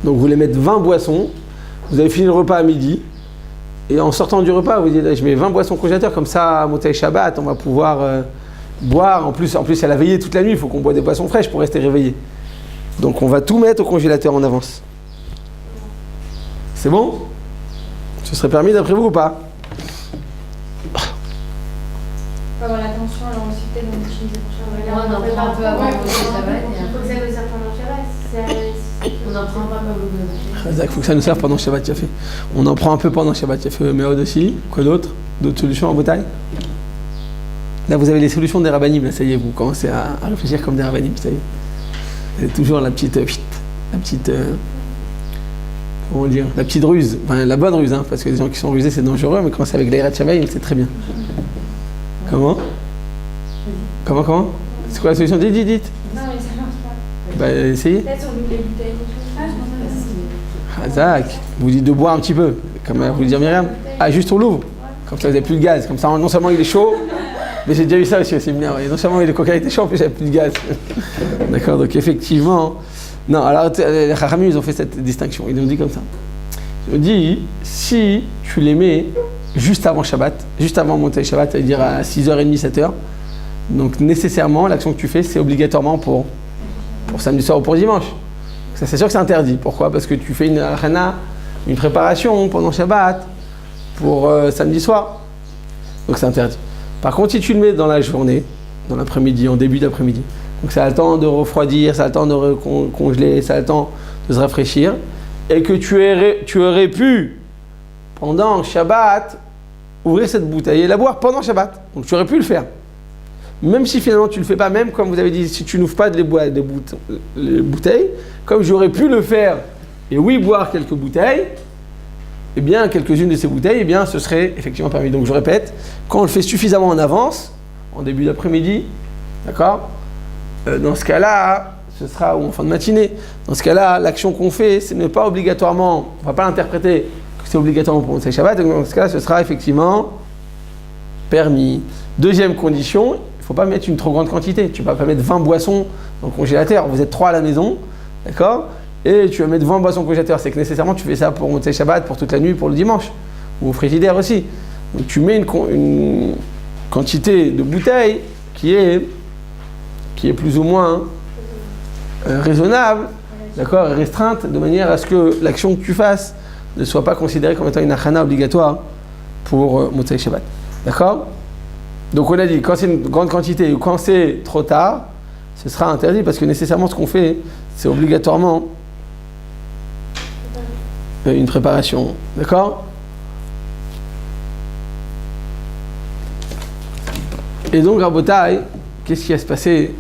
Donc vous voulez mettre 20 boissons, vous avez fini le repas à midi, et en sortant du repas, vous dites je mets 20 boissons au congélateur, comme ça à Motzei Shabbat, on va pouvoir boire. En plus, il y a la veillée toute la nuit, il faut qu'on boive des boissons fraîches pour rester réveillé. Donc on va tout mettre au congélateur en avance. C'est bon? Ce serait permis d'après vous ou pas? Faut avoir l'attention à l'ensuite on utilise pour Shabbat. On en prend un peu avant le Shabbat. Il faut que ça nous serve pendant Shabbat. On en prend pas pendant le Shabbat. Il faut que ça nous serve pendant Shabbat Yafé. On en prend un peu pendant Shabbat Yafé. Mais aussi, quoi d'autre? D'autres solutions en bouteille? Là, vous avez les solutions des rabbanim. Là, ça y est, vous commencez à réfléchir comme des rabbanim. Ça y est. Vous avez toujours la petite comment dire, la petite ruse. Enfin, la bonne ruse, hein, parce que les gens qui sont rusés, c'est dangereux. Mais quand c'est avec l'Eirat Shamaïm, c'est très bien. Comment? C'est quoi la solution? Dites. Non, mais ça marche pas. Bah, essayez. Peut-être on ouvre les bouteilles. Ah, je pense Zach, vous dites de boire un petit peu. Comme vous dire Myriam. Ah, juste on l'ouvre. Comme ça, vous n'avez plus de gaz. Comme ça, non seulement il est chaud, mais j'ai déjà vu ça aussi au séminaire. Et non seulement le coca était chaud, en plus, j'avais plus de gaz. D'accord, donc effectivement. Non, alors les Chachamim, ils ont fait cette distinction. Ils nous dit comme ça. Ils nous dit si tu les mets juste avant Shabbat, juste avant Motzei Shabbat, c'est-à-dire à 6h30, 7h, donc nécessairement, l'action que tu fais, c'est obligatoirement pour samedi soir ou pour dimanche. Ça, c'est sûr que c'est interdit. Pourquoi? Parce que tu fais une préparation pendant Shabbat pour samedi soir. Donc c'est interdit. Par contre, si tu le mets dans la journée, dans l'après-midi, en début d'après-midi, donc ça a le temps de refroidir, ça a le temps de congeler, ça a le temps de se rafraîchir, et que tu aurais pu, pendant Shabbat, ouvrir cette bouteille et la boire pendant Shabbat. Donc tu aurais pu le faire. Même si finalement tu ne le fais pas, même comme vous avez dit, si tu n'ouvres pas les bouteilles, comme j'aurais pu le faire et oui boire quelques bouteilles, eh bien quelques-unes de ces bouteilles, eh bien ce serait effectivement permis. Donc je répète, quand on le fait suffisamment en avance, en début d'après-midi, d'accord, dans ce cas-là, ce sera ou en fin de matinée. Dans ce cas-là, l'action qu'on fait, ce n'est pas obligatoirement, on ne va pas l'interpréter que c'est obligatoirement pour Motzei Shabbat. Donc dans ce cas-là, ce sera effectivement permis. Deuxième condition, il ne faut pas mettre une trop grande quantité. Tu ne vas pas mettre 20 boissons dans le congélateur. Vous êtes 3 à la maison, d'accord? Et tu vas mettre 20 boissons au congélateur. C'est que nécessairement, tu fais ça pour Motzei Shabbat, pour toute la nuit, pour le dimanche. Ou au frigidaire aussi. Donc tu mets une quantité de bouteilles qui est plus ou moins raisonnable, d'accord, et restreinte, de manière à ce que l'action que tu fasses ne soit pas considérée comme étant une achana obligatoire pour Motzei Shabbat. D'accord? Donc on a dit, quand c'est une grande quantité ou quand c'est trop tard, ce sera interdit parce que nécessairement ce qu'on fait, c'est obligatoirement une préparation. D'accord? Et donc, Rabotai, qu'est-ce qui va se passer?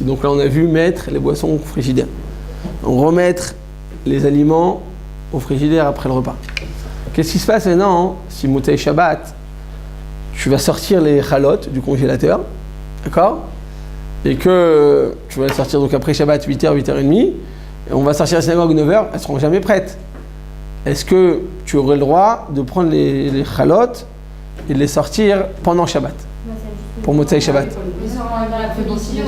Donc là, on a vu mettre les boissons au frigidaire. Donc remettre les aliments au frigidaire après le repas. Qu'est-ce qui se passe maintenant si Motzei Shabbat, tu vas sortir les chalotes du congélateur, d'accord? Et que tu vas les sortir donc après Shabbat 8h, 8h30, et on va sortir à la synagogue 9h, elles ne seront jamais prêtes. Est-ce que tu aurais le droit de prendre les chalotes et de les sortir pendant Shabbat? Pour Motzei Shabbat? Ils seront dans l'après-midi,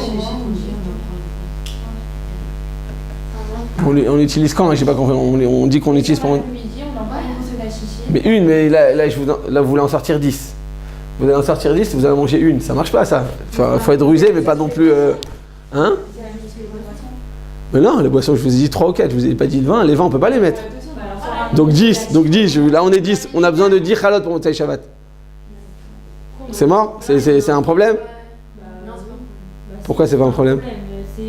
on l'utilise quand? J'ai pas compris. On dit qu'on l'utilise pendant. L'après-midi, on en parle de la chichi. Mais une, mais là vous voulez en sortir 10. Vous allez en sortir 10, vous allez en manger une. Ça marche pas, ça. Faut être rusé, mais pas non plus. Hein? Mais non, les boissons, je vous ai dit 3 ou 4. Je vous ai pas dit 20. Les 20, on peut pas les mettre. Donc 10. Là, on est 10. On a besoin de 10 chalotes pour monter Shabbat. C'est mort? C'est un problème? Pourquoi c'est pas un problème? C'est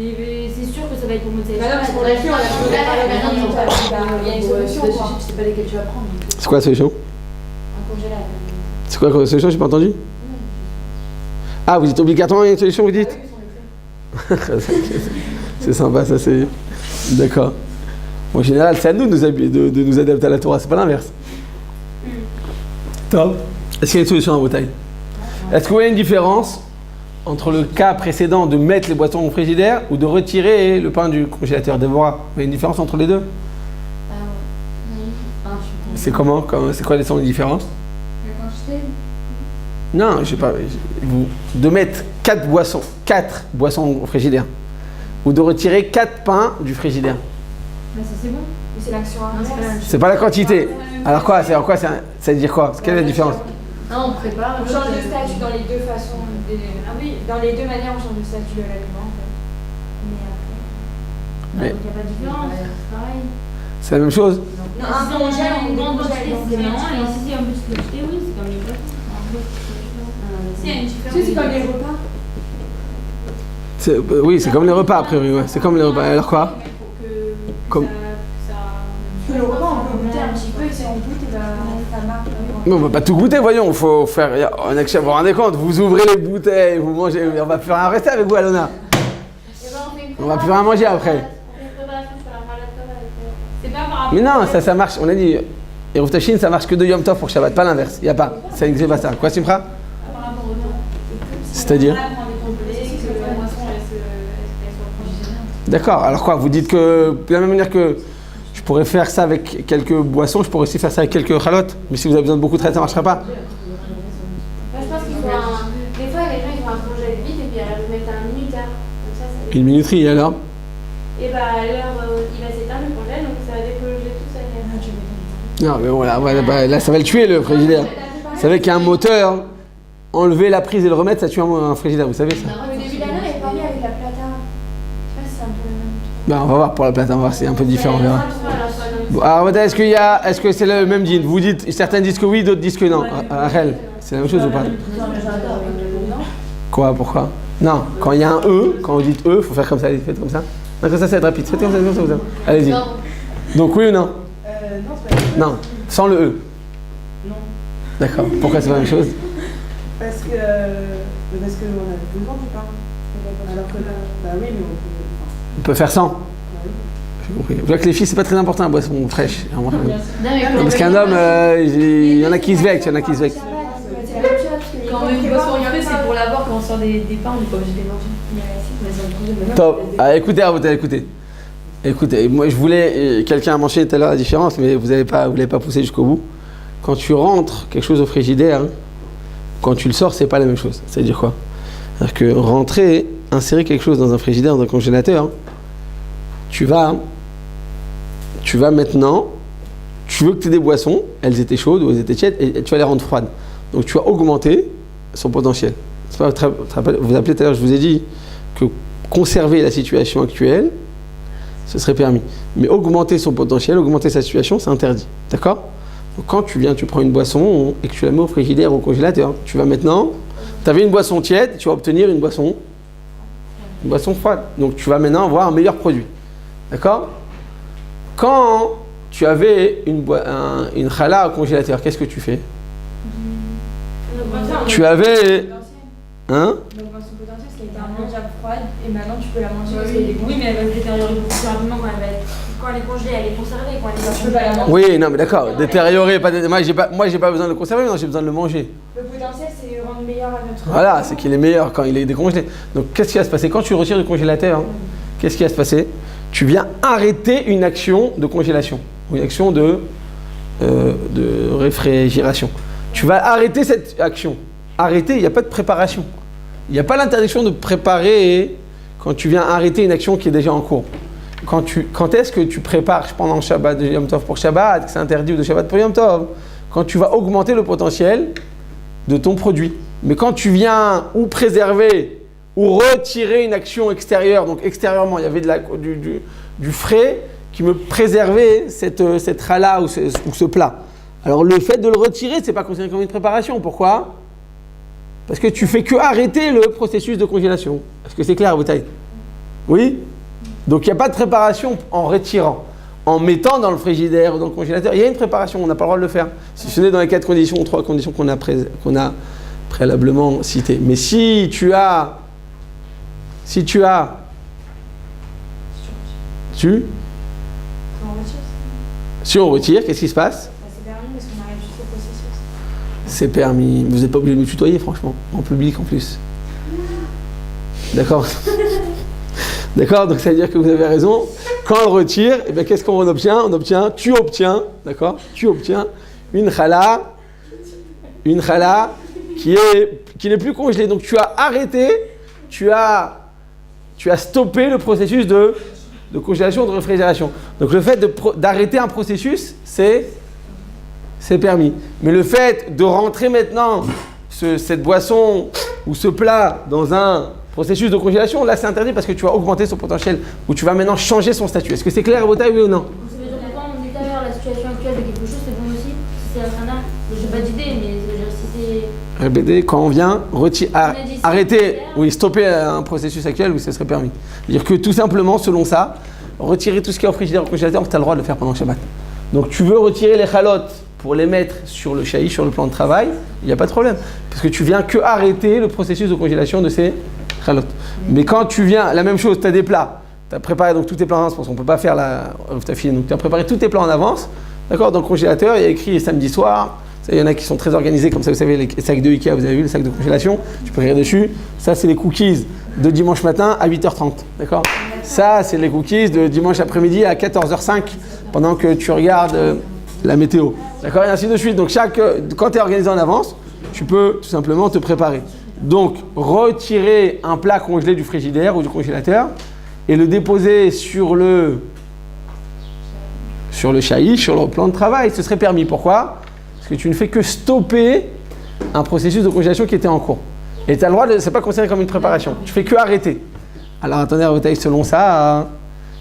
sûr que ça va être pour monter. Bah non, parce qu'on l'a fait, il y a une solution. C'est pas lesquels tu vas prendre. C'est quoi la solution? Un congélateur. C'est quoi la solution? J'ai pas entendu. Ah, vous dites obligatoirement il y a une solution, vous dites? C'est sympa, ça, c'est. D'accord. En général, c'est à nous de nous adapter à la Torah, c'est pas l'inverse. Top. Est-ce qu'il y a une solution à vos tailles? Est-ce qu'il y a une différence entre le cas précédent de mettre les boissons au frigidaire ou de retirer le pain du congélateur? Déborah, il y a une différence entre les deux? C'est comment? C'est quoi les différences? La quantité? Non, je sais pas. De mettre 4 boissons au frigidaire ou de retirer 4 pains du frigidaire. Mais ça c'est bon. Mais c'est l'action inverse. C'est pas la quantité. Alors quoi? Ça veut dire quoi? Quelle est la différence? Non, on prépare. On change de statut dans les deux façons. Ah oui, dans les deux manières, on change de statut de l'aliment en fait. Mais après. Il n'y a pas de différence, c'est pareil. C'est la même chose? Non, un congèle, une grande quantité, c'est congèle. marrant, et si c'est un petit quantité, oui, c'est comme les boissons. Si, il y a une différence. Tu sais, c'est comme les repas. Oui, c'est comme les repas, a priori. Ouais. C'est comme les repas. Alors quoi? Comme... Que le repas, on peut goûter un petit peu, et si on goûte, ça marche. Mais on va pas tout goûter, voyons. Il faut faire. Vous vous rendez compte? Vous ouvrez les bouteilles, vous mangez. On va plus rien rester avec vous, Alona. On va plus rien manger après. Mais non, ça marche. On a dit. Et Routachin, ça marche que de Yom Tov pour Shabbat, pas l'inverse. Il n'y a pas. Ça n'existe pas ça. Quoi, Simcha? C'est-à-dire? D'accord. Alors quoi? Vous dites que de la même manière que je pourrais faire ça avec quelques boissons, je pourrais aussi faire ça avec quelques chalotes. Mais si vous avez besoin de beaucoup de traite, ça ne marchera pas. Je pense qu'il faut des fois, les gens ils font un congèle vite et puis ils mettent un minuteur. Donc ça Une minuterie, alors? Et bah alors, il va s'éteindre le congèle, donc ça va décongeler tout ça. Non, mais voilà, là, ça va le tuer, le frigidaire. Vous savez qu'il y a un moteur, enlever la prise et le remettre, ça tue un frigidaire, vous savez ça? Au début d'année, elle est pas mis avec la plata. Je sais pas si c'est un peu le même. Ben, on va voir pour la plate, on va voir, c'est un peu différent. On verra. Bon, alors, est-ce que c'est le même dîne? Vous dites, certains disent que oui, d'autres disent que non. Rachel, c'est la même chose ou pas? Quoi, pourquoi? Non, quand il y a un E, quand vous dites E, il faut faire comme ça, faites comme ça. Non, comme ça, c'est rapide. Faites comme ça, comme ça. Allez-y. Donc oui ou non? Non, sans le E. Non. D'accord. Pourquoi c'est la même chose? Parce qu'on a deux ans du pain. Alors que là, bah oui, mais On peut faire sans. bah oui. J'ai compris. Vous voyez que les filles, c'est pas très important la boisson fraîche. Non, mais Parce qu'un homme, il y en a qui se vexent, quand on met une boisson en frais, c'est pour l'avoir quand on sort des pains, on n'est pas obligé de les manger. Top. Ah, écoutez, moi je voulais, quelqu'un a mentionné tout à l'heure la différence, mais vous l'avez pas poussé jusqu'au bout. Quand tu rentres quelque chose au frigidaire, quand tu le sors, c'est pas la même chose. C'est-à-dire quoi? C'est-à-dire que rentrer, insérer quelque chose dans un frigidaire, dans un congélateur, tu vas maintenant, tu veux que tu aies des boissons, elles étaient chaudes ou elles étaient tièdes, et tu vas les rendre froides. Donc tu vas augmenter son potentiel. C'est pas, vous appelez tout à l'heure, je vous ai dit que conserver la situation actuelle, ce serait permis. Mais augmenter son potentiel, augmenter sa situation, c'est interdit. D'accord? Donc quand tu viens, tu prends une boisson et que tu la mets au frigidaire ou au congélateur, tu vas maintenant, tu avais une boisson tiède, tu vas obtenir une boisson froide. Donc tu vas maintenant avoir un meilleur produit. D'accord? Quand tu avais une challah au congélateur, qu'est-ce que tu fais? Tu avais... Hein? Donc dans son potentiel, c'est qu'elle était mangeable froide et maintenant tu peux la manger parce qu'elle est Oui, mais elle va se détériorer beaucoup plus rapidement quand elle est congelée, elle est conservée. Quand elle est Tu peux pas la manger. Oui, non, mais d'accord. Détériorer, moi j'ai pas besoin de le conserver, non, j'ai besoin de le manger. Le potentiel, c'est de rendre meilleur à notre... Voilà, c'est qu'il est meilleur quand il est décongelé. Donc qu'est-ce qui va se passer? Quand tu retires du congélateur, qu'est-ce qui va se passer? Tu viens arrêter une action de congélation, ou une action de réfrigération. Tu vas arrêter cette action. Arrêter, il n'y a pas de préparation. Il n'y a pas l'interdiction de préparer quand tu viens arrêter une action qui est déjà en cours. Quand est-ce que tu prépares pendant Shabbat de Yom Tov pour Shabbat, que c'est interdit ou de Shabbat pour Yom Tov? Quand tu vas augmenter le potentiel de ton produit. Mais quand tu viens ou préserver ou retirer une action extérieure, donc extérieurement, il y avait du frais qui me préservait cette challah ou ce plat. Alors le fait de le retirer, c'est pas considéré comme une préparation. Pourquoi? Parce que tu fais que arrêter le processus de congélation. Est-ce que c'est clair, Boutaï? Oui? Donc il n'y a pas de préparation en retirant. En mettant dans le frigidaire ou dans le congélateur, il y a une préparation, on n'a pas le droit de le faire. Si ce n'est dans les 4 conditions ou 3 conditions qu'on a préalablement citées. Mais si on retire, qu'est-ce qui se passe? C'est permis parce qu'on arrête juste le processus. C'est permis. Vous n'êtes pas obligé de me tutoyer, franchement. En public, en plus. D'accord? D'accord? Donc, ça veut dire que vous avez raison. Quand on le retire, eh bien, qu'est-ce qu'on obtient? Tu obtiens, d'accord? Tu obtiens une challah qui n'est plus congelée. Donc, tu as arrêté, tu as stoppé le processus de congélation, de réfrigération. Donc, le fait d'arrêter un processus, c'est permis. Mais le fait de rentrer maintenant cette boisson ou ce plat dans un processus de congélation, là c'est interdit parce que tu vas augmenter son potentiel ou tu vas maintenant changer son statut. Est-ce que c'est clair, Botaï, oui ou non? Ça veut dire que quand on dit tout à l'heure la situation actuelle de quelque chose, c'est bon aussi? Si c'est un khana, je n'ai pas d'idée, mais ça veut dire si c'est... Répétez, quand on vient arrêter, oui, stopper un processus actuel, oui, ça serait permis. C'est-à-dire que tout simplement, selon ça, retirer tout ce qui est au frigidaire, au congélateur, tu as le droit de le faire pendant le Shabbat. Donc tu veux retirer les chalotes pour les mettre sur le shahi, sur le plan de travail, il n'y a pas de problème. Parce que tu viens que arrêter le processus de congélation de ces chalotes. Mais quand tu viens, la même chose, tu as des plats, tu as préparé donc tous tes plats en avance, parce qu'on ne peut pas faire la ruftafi, donc tu as préparé tous tes plats en avance, d'accord, dans le congélateur, il y a écrit samedi soir, il y en a qui sont très organisés, comme ça vous savez, les sacs de Ikea, vous avez vu, les sacs de congélation, tu peux regarder dessus, ça c'est les cookies de dimanche matin à 8h30, d'accord? Ça c'est les cookies de dimanche après-midi à 14h05, pendant que tu regardes la météo, d'accord, et ainsi de suite. Donc quand tu es organisé en avance, tu peux tout simplement te préparer. Donc, retirer un plat congelé du frigidaire ou du congélateur et le déposer sur le shahi, sur le plan de travail, ce serait permis. Pourquoi? Parce que tu ne fais que stopper un processus de congélation qui était en cours. Et tu as le droit c'est pas considéré comme une préparation. Tu fais que arrêter. Alors, attendez, selon ça,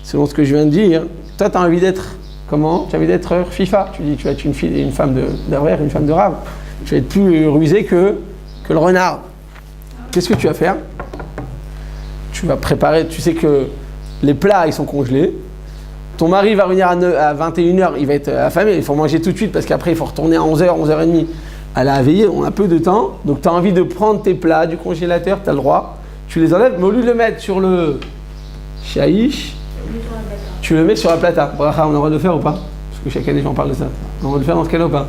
selon ce que je viens de dire, toi, tu as envie d'être comment? Tu as envie d'être FIFA. Tu dis, tu vas être une femme d'Avrer, une femme de Rav. Tu vas être plus rusé que le renard. Qu'est-ce que tu vas faire? Tu vas préparer, tu sais que les plats, ils sont congelés. Ton mari va revenir à 21h, il va être affamé, il faut manger tout de suite parce qu'après, il faut retourner à 11h, 11h30 à la veillée, on a peu de temps. Donc, tu as envie de prendre tes plats du congélateur, tu as le droit. Tu les enlèves, mais au lieu de le mettre sur le shahish, tu le mets sur la plata. Bracha, on a le droit de le faire ou pas? Parce que chaque année, j'en parle de ça. On a le droit de le faire dans ce cas-là ou pas?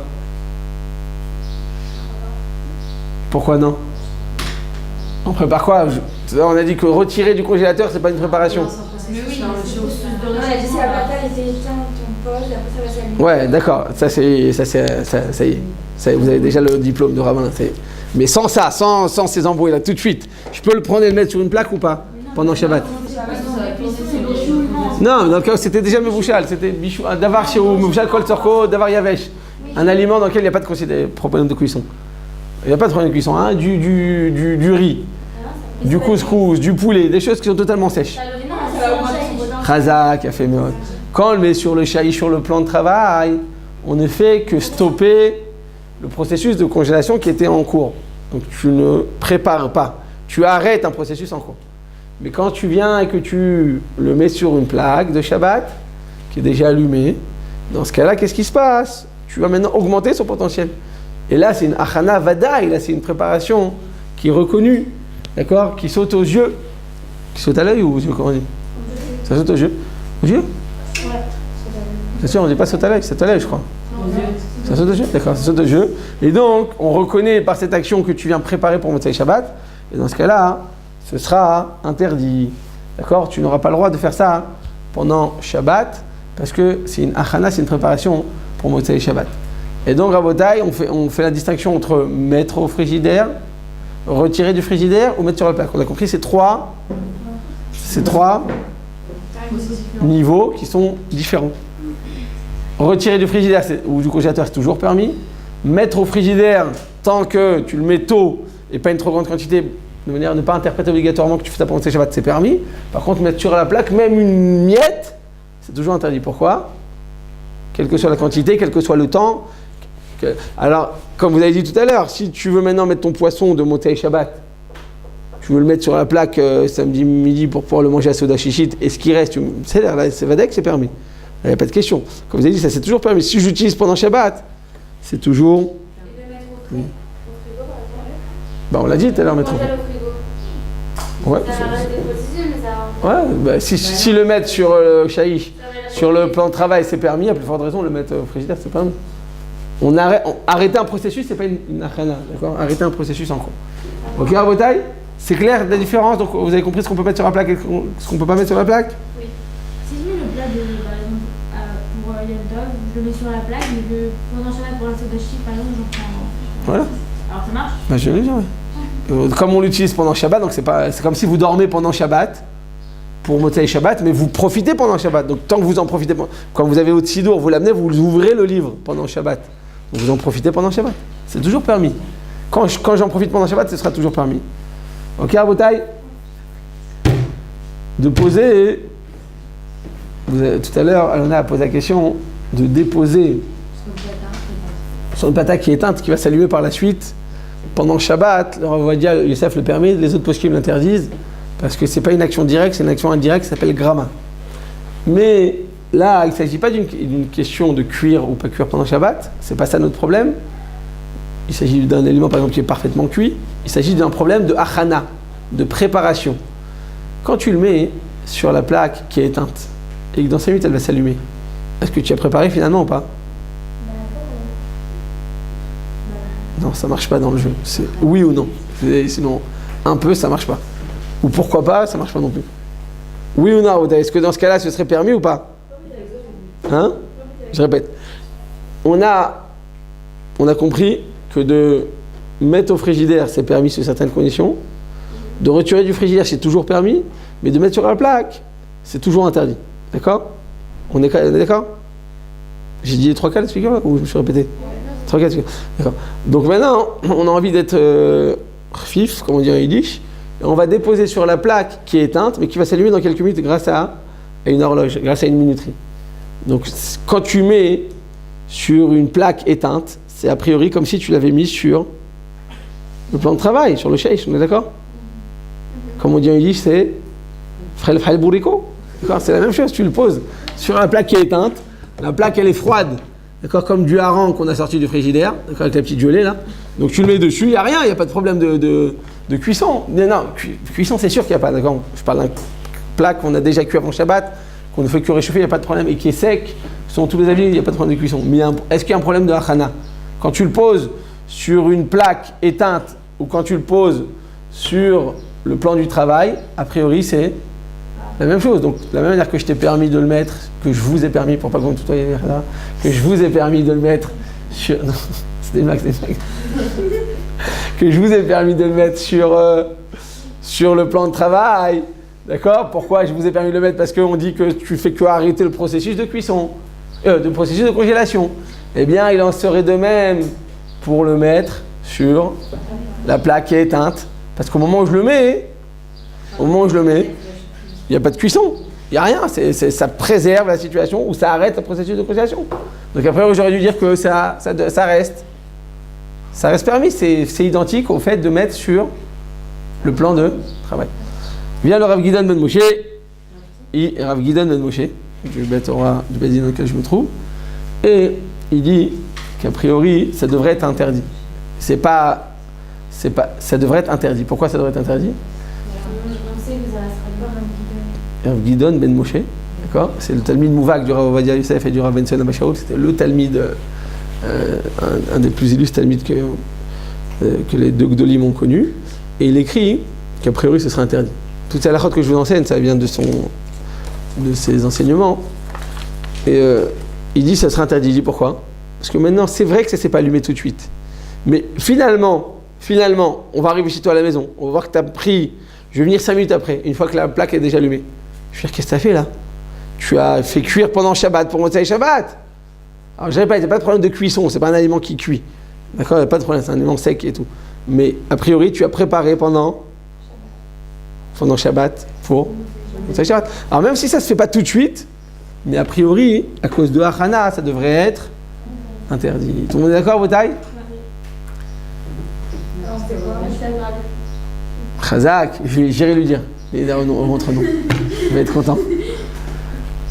Pourquoi non? On prépare quoi? On a dit que retirer du congélateur, c'est pas une préparation. Mais oui, on a dit si la plata était éteinte, ton poche, après ça va s'allumer. Ouais, d'accord. Ça y est. Vous avez déjà le diplôme de rabbin. Mais sans ça, sans ces embrouilles là, tout de suite, je peux le prendre et le mettre sur une plaque ou pas pendant Shabbat? Non, dans le cas où c'était déjà mevouchal, c'était bichou, d'avar chez ou mevouchal kol tzorko, d'avar yavesh, un aliment dans lequel il n'y a pas de problème de cuisson. Il n'y a pas de problème de cuisson, hein, du riz, du couscous, du poulet, des choses qui sont totalement sèches. Chazak, a fait mieux. Quand on le met sur le shahi, sur le plan de travail, on ne fait que stopper le processus de congélation qui était en cours. Donc tu ne prépares pas, tu arrêtes un processus en cours. Mais quand tu viens et que tu le mets sur une plaque de Shabbat, qui est déjà allumée, dans ce cas-là, qu'est-ce qui se passe? Tu vas maintenant augmenter son potentiel. Et là, c'est une achana vadaï, là, c'est une préparation qui est reconnue, d'accord, qui saute aux yeux. Qui saute à l'œil ou aux yeux, comment on dit? Ça saute aux yeux? Aux yeux? Ouais. C'est sûr, on ne dit pas saute à l'œil, saute à l'œil, je crois. Ça saute aux yeux? D'accord, ça saute aux yeux. Et donc, on reconnaît par cette action que tu viens préparer pour Motzei Shabbat, et dans ce cas-là, ce sera interdit. D'accord? Tu n'auras pas le droit de faire ça pendant Shabbat, parce que c'est une achana, c'est une préparation pour Motzei Shabbat. Et donc, Rabotai, on fait la distinction entre mettre au frigidaire retirer du frigidaire ou mettre sur la plaque. On a compris ces trois niveaux qui sont différents. Retirer du frigidaire ou du congélateur, c'est toujours permis. Mettre au frigidaire, tant que tu le mets tôt et pas une trop grande quantité, de manière à ne pas interpréter obligatoirement que tu fais ça pendant tes Shabbat, c'est permis. Par contre, mettre sur la plaque, même une miette, c'est toujours interdit. Pourquoi ? Quelle que soit la quantité, quel que soit le temps. Alors, comme vous avez dit tout à l'heure, si tu veux maintenant mettre ton poisson de Motsei Shabbat, tu veux le mettre sur la plaque samedi midi pour pouvoir le manger à Soda Shishit, et ce qui reste, c'est là, c'est Vadek, c'est permis. Il n'y a pas de question. Comme vous avez dit, ça c'est toujours permis. Si j'utilise pendant Shabbat, c'est toujours. Et de mettre au frigo, par exemple. On l'a dit tout à l'heure, mettre au frigo. Ouais. Ça va rester possible, mais ça va. Ouais, si le mettre sur le shaïch, sur le plan de travail, c'est permis, à plus forte raison, le mettre au frigidaire, c'est permis. Arrêter un processus, c'est pas une achana, d'accord ? Arrêter un processus en cours. Ok, Rabotai ? C'est clair la différence, donc vous avez compris ce qu'on peut mettre sur la plaque et ce qu'on peut pas mettre sur la plaque ? Oui. Si je mets le plat par exemple, pour Yom Tov, je le mets sur la plaque, mais que pendant Shabbat pour la soda chip, par exemple, j'en prends. Voilà. Alors ça marche ? Je l'ai dit, ouais. Comme on l'utilise pendant Shabbat, donc c'est comme si vous dormez pendant Shabbat, pour Motsei Shabbat, mais vous profitez pendant Shabbat. Donc tant que vous en profitez, quand vous avez votre sidour, vous l'amenez, vous ouvrez le livre pendant Shabbat. Donc vous en profitez pendant Shabbat. C'est toujours permis. Quand j'en profite pendant Shabbat, ce sera toujours permis. Ok, Rabotai ? De poser, tout à l'heure, Alona a posé la question de déposer sur une plata qui est éteinte, qui va s'allumer par la suite. Pendant Shabbat, le Rav Ovadia, Yosef le permet, les autres poskim l'interdisent, parce que ce n'est pas une action directe, c'est une action indirecte qui s'appelle grama. Mais là, il ne s'agit pas d'une question de cuire ou pas cuire pendant Shabbat, c'est pas ça notre problème. Il s'agit d'un élément par exemple qui est parfaitement cuit, il s'agit d'un problème de achana, de préparation. Quand tu le mets sur la plaque qui est éteinte, et que dans 5 minutes elle va s'allumer, est-ce que tu as préparé finalement ou pas ? Non, ça marche pas dans le jeu. C'est oui ou non. Sinon, un peu, ça marche pas. Ou pourquoi pas, ça marche pas non plus. Oui ou non, est-ce que dans ce cas-là, ce serait permis ou pas ? Hein ? Je répète. On a compris que de mettre au frigidaire, c'est permis sous certaines conditions. De retirer du frigidaire, c'est toujours permis. Mais de mettre sur la plaque, c'est toujours interdit. D'accord ? On est d'accord ? J'ai dit les 3 cas, l'expliquer ou je me suis répété ? 3 cas, d'accord. Donc maintenant, on a envie d'être fif, comme on dit en yiddish, et on va déposer sur la plaque qui est éteinte, mais qui va s'allumer dans quelques minutes grâce à une horloge, grâce à une minuterie. Donc quand tu mets sur une plaque éteinte, c'est a priori comme si tu l'avais mis sur le plan de travail, sur le sheish, on est d'accord ? Comme on dit en yiddish, c'est frel bourrico. D'accord ? C'est la même chose, tu le poses sur la plaque qui est éteinte, la plaque elle est froide. D'accord, comme du hareng qu'on a sorti du frigidaire, d'accord, avec la petite gelée là. Donc tu le mets dessus, il n'y a rien, il n'y a pas de problème de cuisson. Non, cuisson c'est sûr qu'il n'y a pas, d'accord. Je parle d'un plat qu'on a déjà cuit avant Shabbat, qu'on ne fait que réchauffer, il n'y a pas de problème, et qui est sec. Selon tous les avis, il n'y a pas de problème de cuisson. Mais est-ce qu'il y a un problème de hachana ? Quand tu le poses sur une plaque éteinte, ou quand tu le poses sur le plan du travail, a priori c'est la même chose. Donc, de la même manière que je t'ai permis de le mettre, que je vous ai permis, pour pas qu'on tutoie, que je vous ai permis de le mettre sur. Non, c'était une blague. Que je vous ai permis de le mettre sur le plan de travail. D'accord ? Pourquoi je vous ai permis de le mettre ? Parce qu'on dit que tu fais que arrêter le processus de cuisson, le processus de congélation. Eh bien, il en serait de même pour le mettre sur la plaque qui est éteinte. Parce qu'au moment où je le mets, il n'y a pas de cuisson, il n'y a rien, ça préserve la situation ou ça arrête le processus de congélation. Donc après, j'aurais dû dire que ça reste. Ça reste permis, c'est identique au fait de mettre sur le plan de travail. Vient le Rav Gidon Ben Moshe, Rav Gidon Ben Moshe, du Beit Torah du Bédin dans lequel je me trouve, et il dit qu'a priori, ça devrait être interdit. Ça devrait être interdit. Pourquoi ça devrait être interdit ? Rav Gidon Ben Moshe, d'accord ? C'est le Talmid Mouvak du Rav Ovadia Yosef et du Rav Ben Sion Abashaoul. C'était le Talmid, un des plus illustres Talmids que les deux Gdolim ont connu. Et il écrit qu'a priori ce serait interdit. Toutes ces halachot que je vous enseigne, ça vient de ses enseignements. Et il dit que ça serait interdit. Il dit pourquoi ? Parce que maintenant, c'est vrai que ça ne s'est pas allumé tout de suite. Mais finalement, Finalement, on va arriver chez toi à la maison. On va voir que tu as pris. Je vais venir 5 minutes après, une fois que la plaque est déjà allumée. Je vais dire, qu'est-ce que tu as fait là? Tu as fait cuire pendant Shabbat pour Motsei Shabbat. Alors, je répète, il n'y a pas de problème de cuisson, c'est pas un aliment qui cuit. D'accord? Il n'y a pas de problème, c'est un aliment sec et tout. Mais a priori, tu as préparé pendant Shabbat pour Motsei Shabbat. Alors, même si ça ne se fait pas tout de suite, mais a priori, à cause de Hachana, ça devrait être interdit. Tout le monde est d'accord, Botaï? Chazak, j'irai lui dire. Il est entre nous. Il va être content.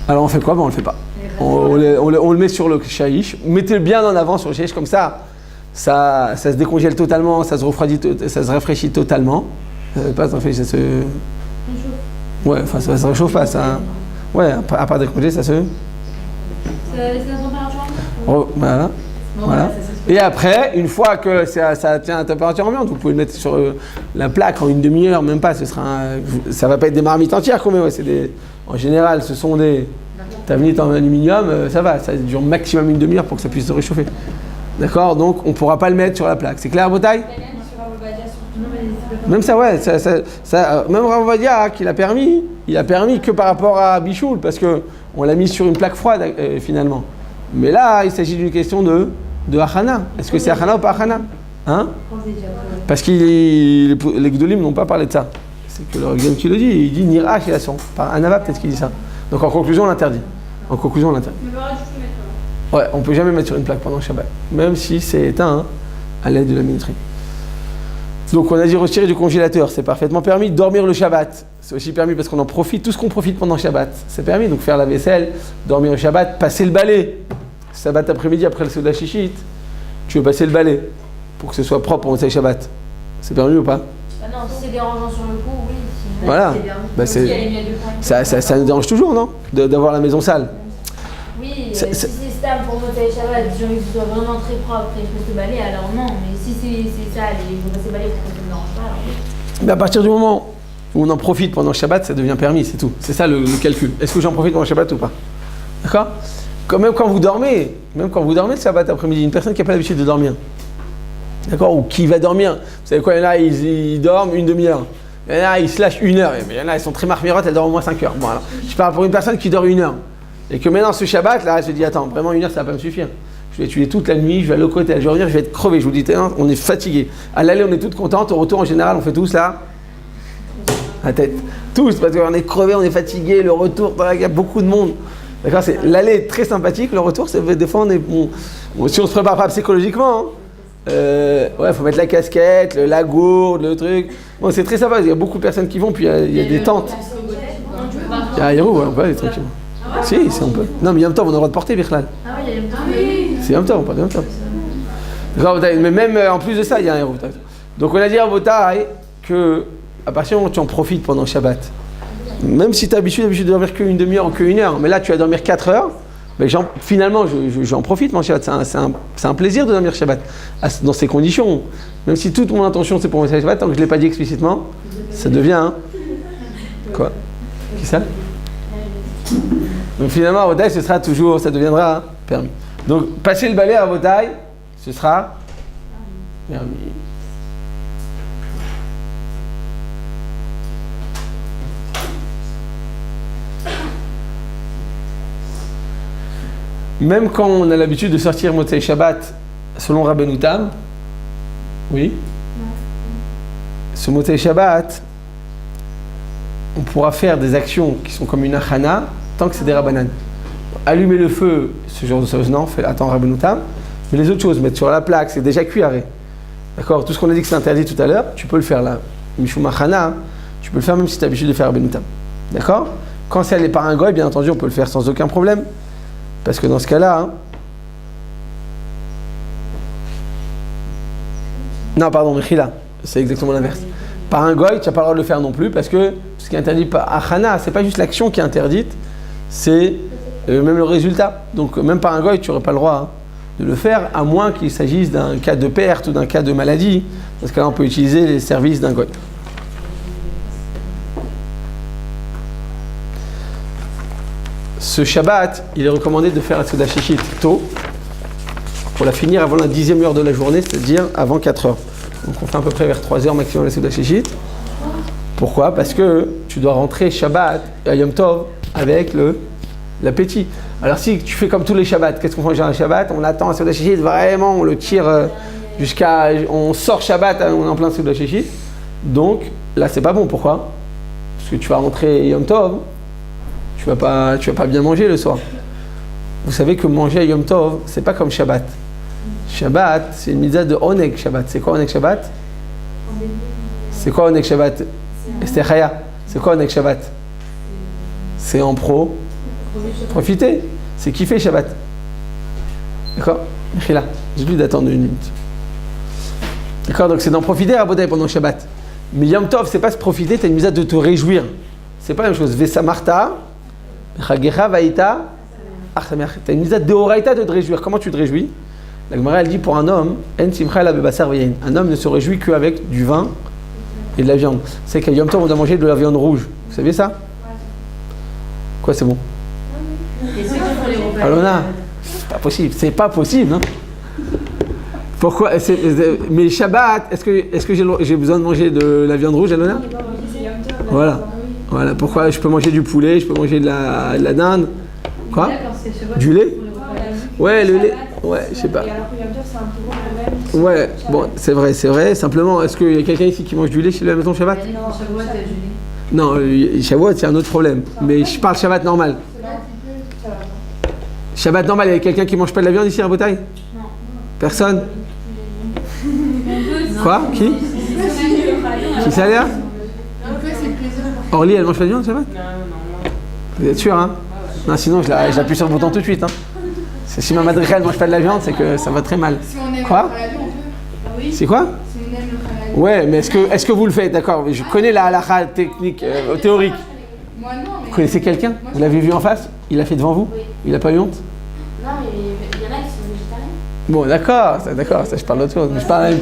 Alors on fait quoi? On le fait pas. On le met sur le shaïch. Mettez-le bien en avant sur le shaïch, comme ça se décongèle totalement, ça se refroidit, ça se rafraîchit totalement. Pas ça fait, ça se. Ouais, enfin ça se réchauffe pas, ça. Ouais, à part décongeler, ça se. C'est la température ambiante. Oh, voilà. Voilà. Et après, une fois que ça tient à température ambiante, vous pouvez le mettre sur la plaque en une demi-heure, même pas. Ça va pas être des marmites entières, mais ouais, en général, ce sont des tabliers en aluminium. Ça va, ça dure maximum une demi-heure pour que ça puisse se réchauffer. D'accord? Donc, on ne pourra pas le mettre sur la plaque. C'est clair, Botaï? Même ça, ouais. Même Rav Ovadia, qu'il a permis, il a permis que par rapport à Bichoul, parce qu'on l'a mis sur une plaque froide finalement. Mais là, il s'agit d'une question de Hachana. Est-ce que c'est Hachana ou pas Hachana? Hein? Parce que les Gdolim n'ont pas parlé de ça. C'est que le Gdom qui le dit, il dit Nira chez la son. Par Anava, peut-être qu'il dit ça. Donc en conclusion, on l'interdit. Ouais, on ne peut jamais mettre sur une plaque pendant Shabbat, même si c'est éteint à l'aide de la minuterie. Donc on a dit retirer du congélateur, c'est parfaitement permis. Dormir le Shabbat, c'est aussi permis parce qu'on en profite. Tout ce qu'on profite pendant Shabbat, c'est permis. Donc faire la vaisselle, dormir le Shabbat, passer le balai. Shabbat après-midi, après le Seuda Shishit, tu veux passer le balai pour que ce soit propre pour Motsei Shabbat. C'est permis ou pas? Ah non, si c'est dérangeant sur le coup, oui. Voilà. Ça nous dérange toujours, non? D'avoir la maison sale. Oui, si c'est stable pour Motsei Shabbat, j'ai envie que ce soit vraiment très propre et je peux se balayer, alors non. Mais si c'est sale et je veux passer balayer pour que ça ne me dérange pas, alors oui. Mais à partir du moment où on en profite pendant le Shabbat, ça devient permis, c'est tout. C'est ça le calcul. Est-ce que j'en profite pendant le Shabbat ou pas? D'accord? Même quand vous dormez le Shabbat après-midi, une personne qui n'a pas l'habitude de dormir, d'accord, ou qui va dormir, vous savez quoi, il y en a, ils dorment une demi-heure, il y en a, ils se lâchent 1 heure, il y en a, elles sont très marmirottes, elles dorment au moins 5 heures. Bon, alors, je parle pour une personne qui dort 1 heure, et que maintenant ce Shabbat, là, elle se dit, attends, vraiment 1 heure, ça va pas me suffire. Je vais tuer toute la nuit, je vais aller au côté, je vais revenir, je vais être crevé, je vous dis, on est fatigué. À l'aller, on est toutes contentes, au retour, en général, on fait tous là, la tête. Tous, parce qu'on est crevé, on est fatigué, le retour, il y a beaucoup de monde. D'accord, l'aller est très sympathique, le retour, c'est des fois si on se prépare pas psychologiquement, ouais, faut mettre la casquette, la gourde, le truc. Bon, c'est très sympa, il y a beaucoup de personnes qui vont, puis il y a des tentes. Il y a Yahoo, ouais, on peut aller tranquillement. Si, on peut. Non, mais Yom Tov, on a le droit de porter, Bichlal. Ah oui, il y a Yom Tov. Oui. C'est Yom Tov, on parle de Yom Tov. D'accord, mais même en plus de ça, il y a un Yahoo. Donc on a dit à Botaï que à partir du moment où tu en profites pendant le Shabbat, même si tu as l'habitude de dormir qu'une demi-heure ou qu'une heure, mais là tu vas dormir 4 heures, mais finalement j'en profite mon Shabbat. C'est un plaisir de dormir Shabbat dans ces conditions. Même si toute mon intention c'est pour Motsei Shabbat, tant que je ne l'ai pas dit explicitement, ça devient. Hein. Quoi? Qui ça? Donc finalement à Botaï ça deviendra hein, permis. Donc passer le balai à Botaï, ce sera permis. Même quand on a l'habitude de sortir Motsei Shabbat selon Rabbeinu Tam, oui, ce Motsei Shabbat, on pourra faire des actions qui sont comme une achana tant que c'est des Rabbanan. Allumer le feu, ce genre de choses, non, attends Rabbeinu Tam, mais les autres choses, mettre sur la plaque, c'est déjà cuiré. D'accord? Tout ce qu'on a dit que c'est interdit tout à l'heure, tu peux le faire là. Mishum achana, tu peux le faire même si tu as l'habitude de faire Rabbeinu Tam. D'accord? Quand c'est allé par un goy, bien entendu, on peut le faire sans aucun problème. Parce que dans ce cas-là, hein, non, pardon, Mechila, c'est exactement l'inverse. Par un goy, tu n'as pas le droit de le faire non plus, parce que ce qui est interdit par Achana, c'est pas juste l'action qui est interdite, c'est même le résultat. Donc même par un goy, tu n'aurais pas le droit hein, de le faire, à moins qu'il s'agisse d'un cas de perte ou d'un cas de maladie. Dans ce cas-là, on peut utiliser les services d'un goy. Ce Shabbat, il est recommandé de faire la Seuda Shishit tôt, pour la finir avant la 10e heure de la journée, c'est-à-dire avant 4 heures. Donc on fait à peu près vers 3h maximum la Seuda Shishit. Pourquoi? Parce que tu dois rentrer Shabbat à Yom Tov avec l'appétit. Alors si tu fais comme tous les Shabbats, qu'est-ce qu'on fait en général Shabbat? On attend la Seuda Shishit, vraiment, on le tire on sort Shabbat, on est en plein Seuda Shishit. Donc là c'est pas bon, pourquoi? Parce que tu vas rentrer Yom Tov, tu vas pas bien manger le soir. Vous savez que manger à Yom Tov, c'est pas comme Shabbat. Shabbat, c'est une mitzvah de Oneg Shabbat. C'est quoi Oneg Shabbat? C'est quoi Oneg Shabbat? Esther Chaya. C'est quoi Oneg Shabbat? C'est en profiter. C'est kiffer Shabbat. D'accord? Mechila, j'ai lui d'attendre une minute. D'accord? Donc c'est d'en profiter à Bodai pendant Shabbat. Mais Yom Tov, c'est pas se profiter, t'as une mitzvah de te réjouir. C'est pas la même chose. Vesamarta, Chagecha Vaïta, t'as une mitzvah de Horaïta de te réjouir. Comment tu te réjouis? La Gemara elle dit pour un homme, En Simcha la Bebasar Vayin. Un homme ne se réjouit qu'avec du vin et de la viande. C'est qu'à Yom Tov on doit manger de la viande rouge. Vous saviez ça? Quoi, c'est bon? Alona, c'est pas possible, hein? Pourquoi? Mais Shabbat, est-ce que j'ai besoin de manger de la viande rouge, Alona? Voilà. Pourquoi? Je peux manger du poulet, je peux manger de la dinde. Quoi? Du lait? Ouais, le lait. Ouais, je sais pas. Ouais, bon, c'est vrai. Simplement, est-ce qu'il y a quelqu'un ici qui mange du lait chez la maison Shabbat? Non, Shabbat, c'est un autre problème. Mais je parle Shabbat normal. Shabbat normal, il y a quelqu'un qui mange pas de la viande ici à Botaï? Non. Personne? Quoi? Qui ça a l'air? Orly, elle mange pas de viande Shabbat? Non. Vous êtes sûr, hein? Non, sinon j'appuie sur le bouton tout de suite, hein. Si ma madricha elle mange pas de la viande, c'est que ça va très mal. Si on aime quoi? Le halal, on peut. C'est quoi? Si on aime le halal. Ouais, mais est-ce que vous le faites? D'accord, je connais la halakha technique, théorique. Moi non, mais... Vous connaissez quelqu'un? Vous l'avez vu en face? Il l'a fait devant vous? Oui. Il a pas eu honte? Non, mais il y en a qui sont végétariens. Bon, d'accord, ça je parle d'autre chose. Mais je parle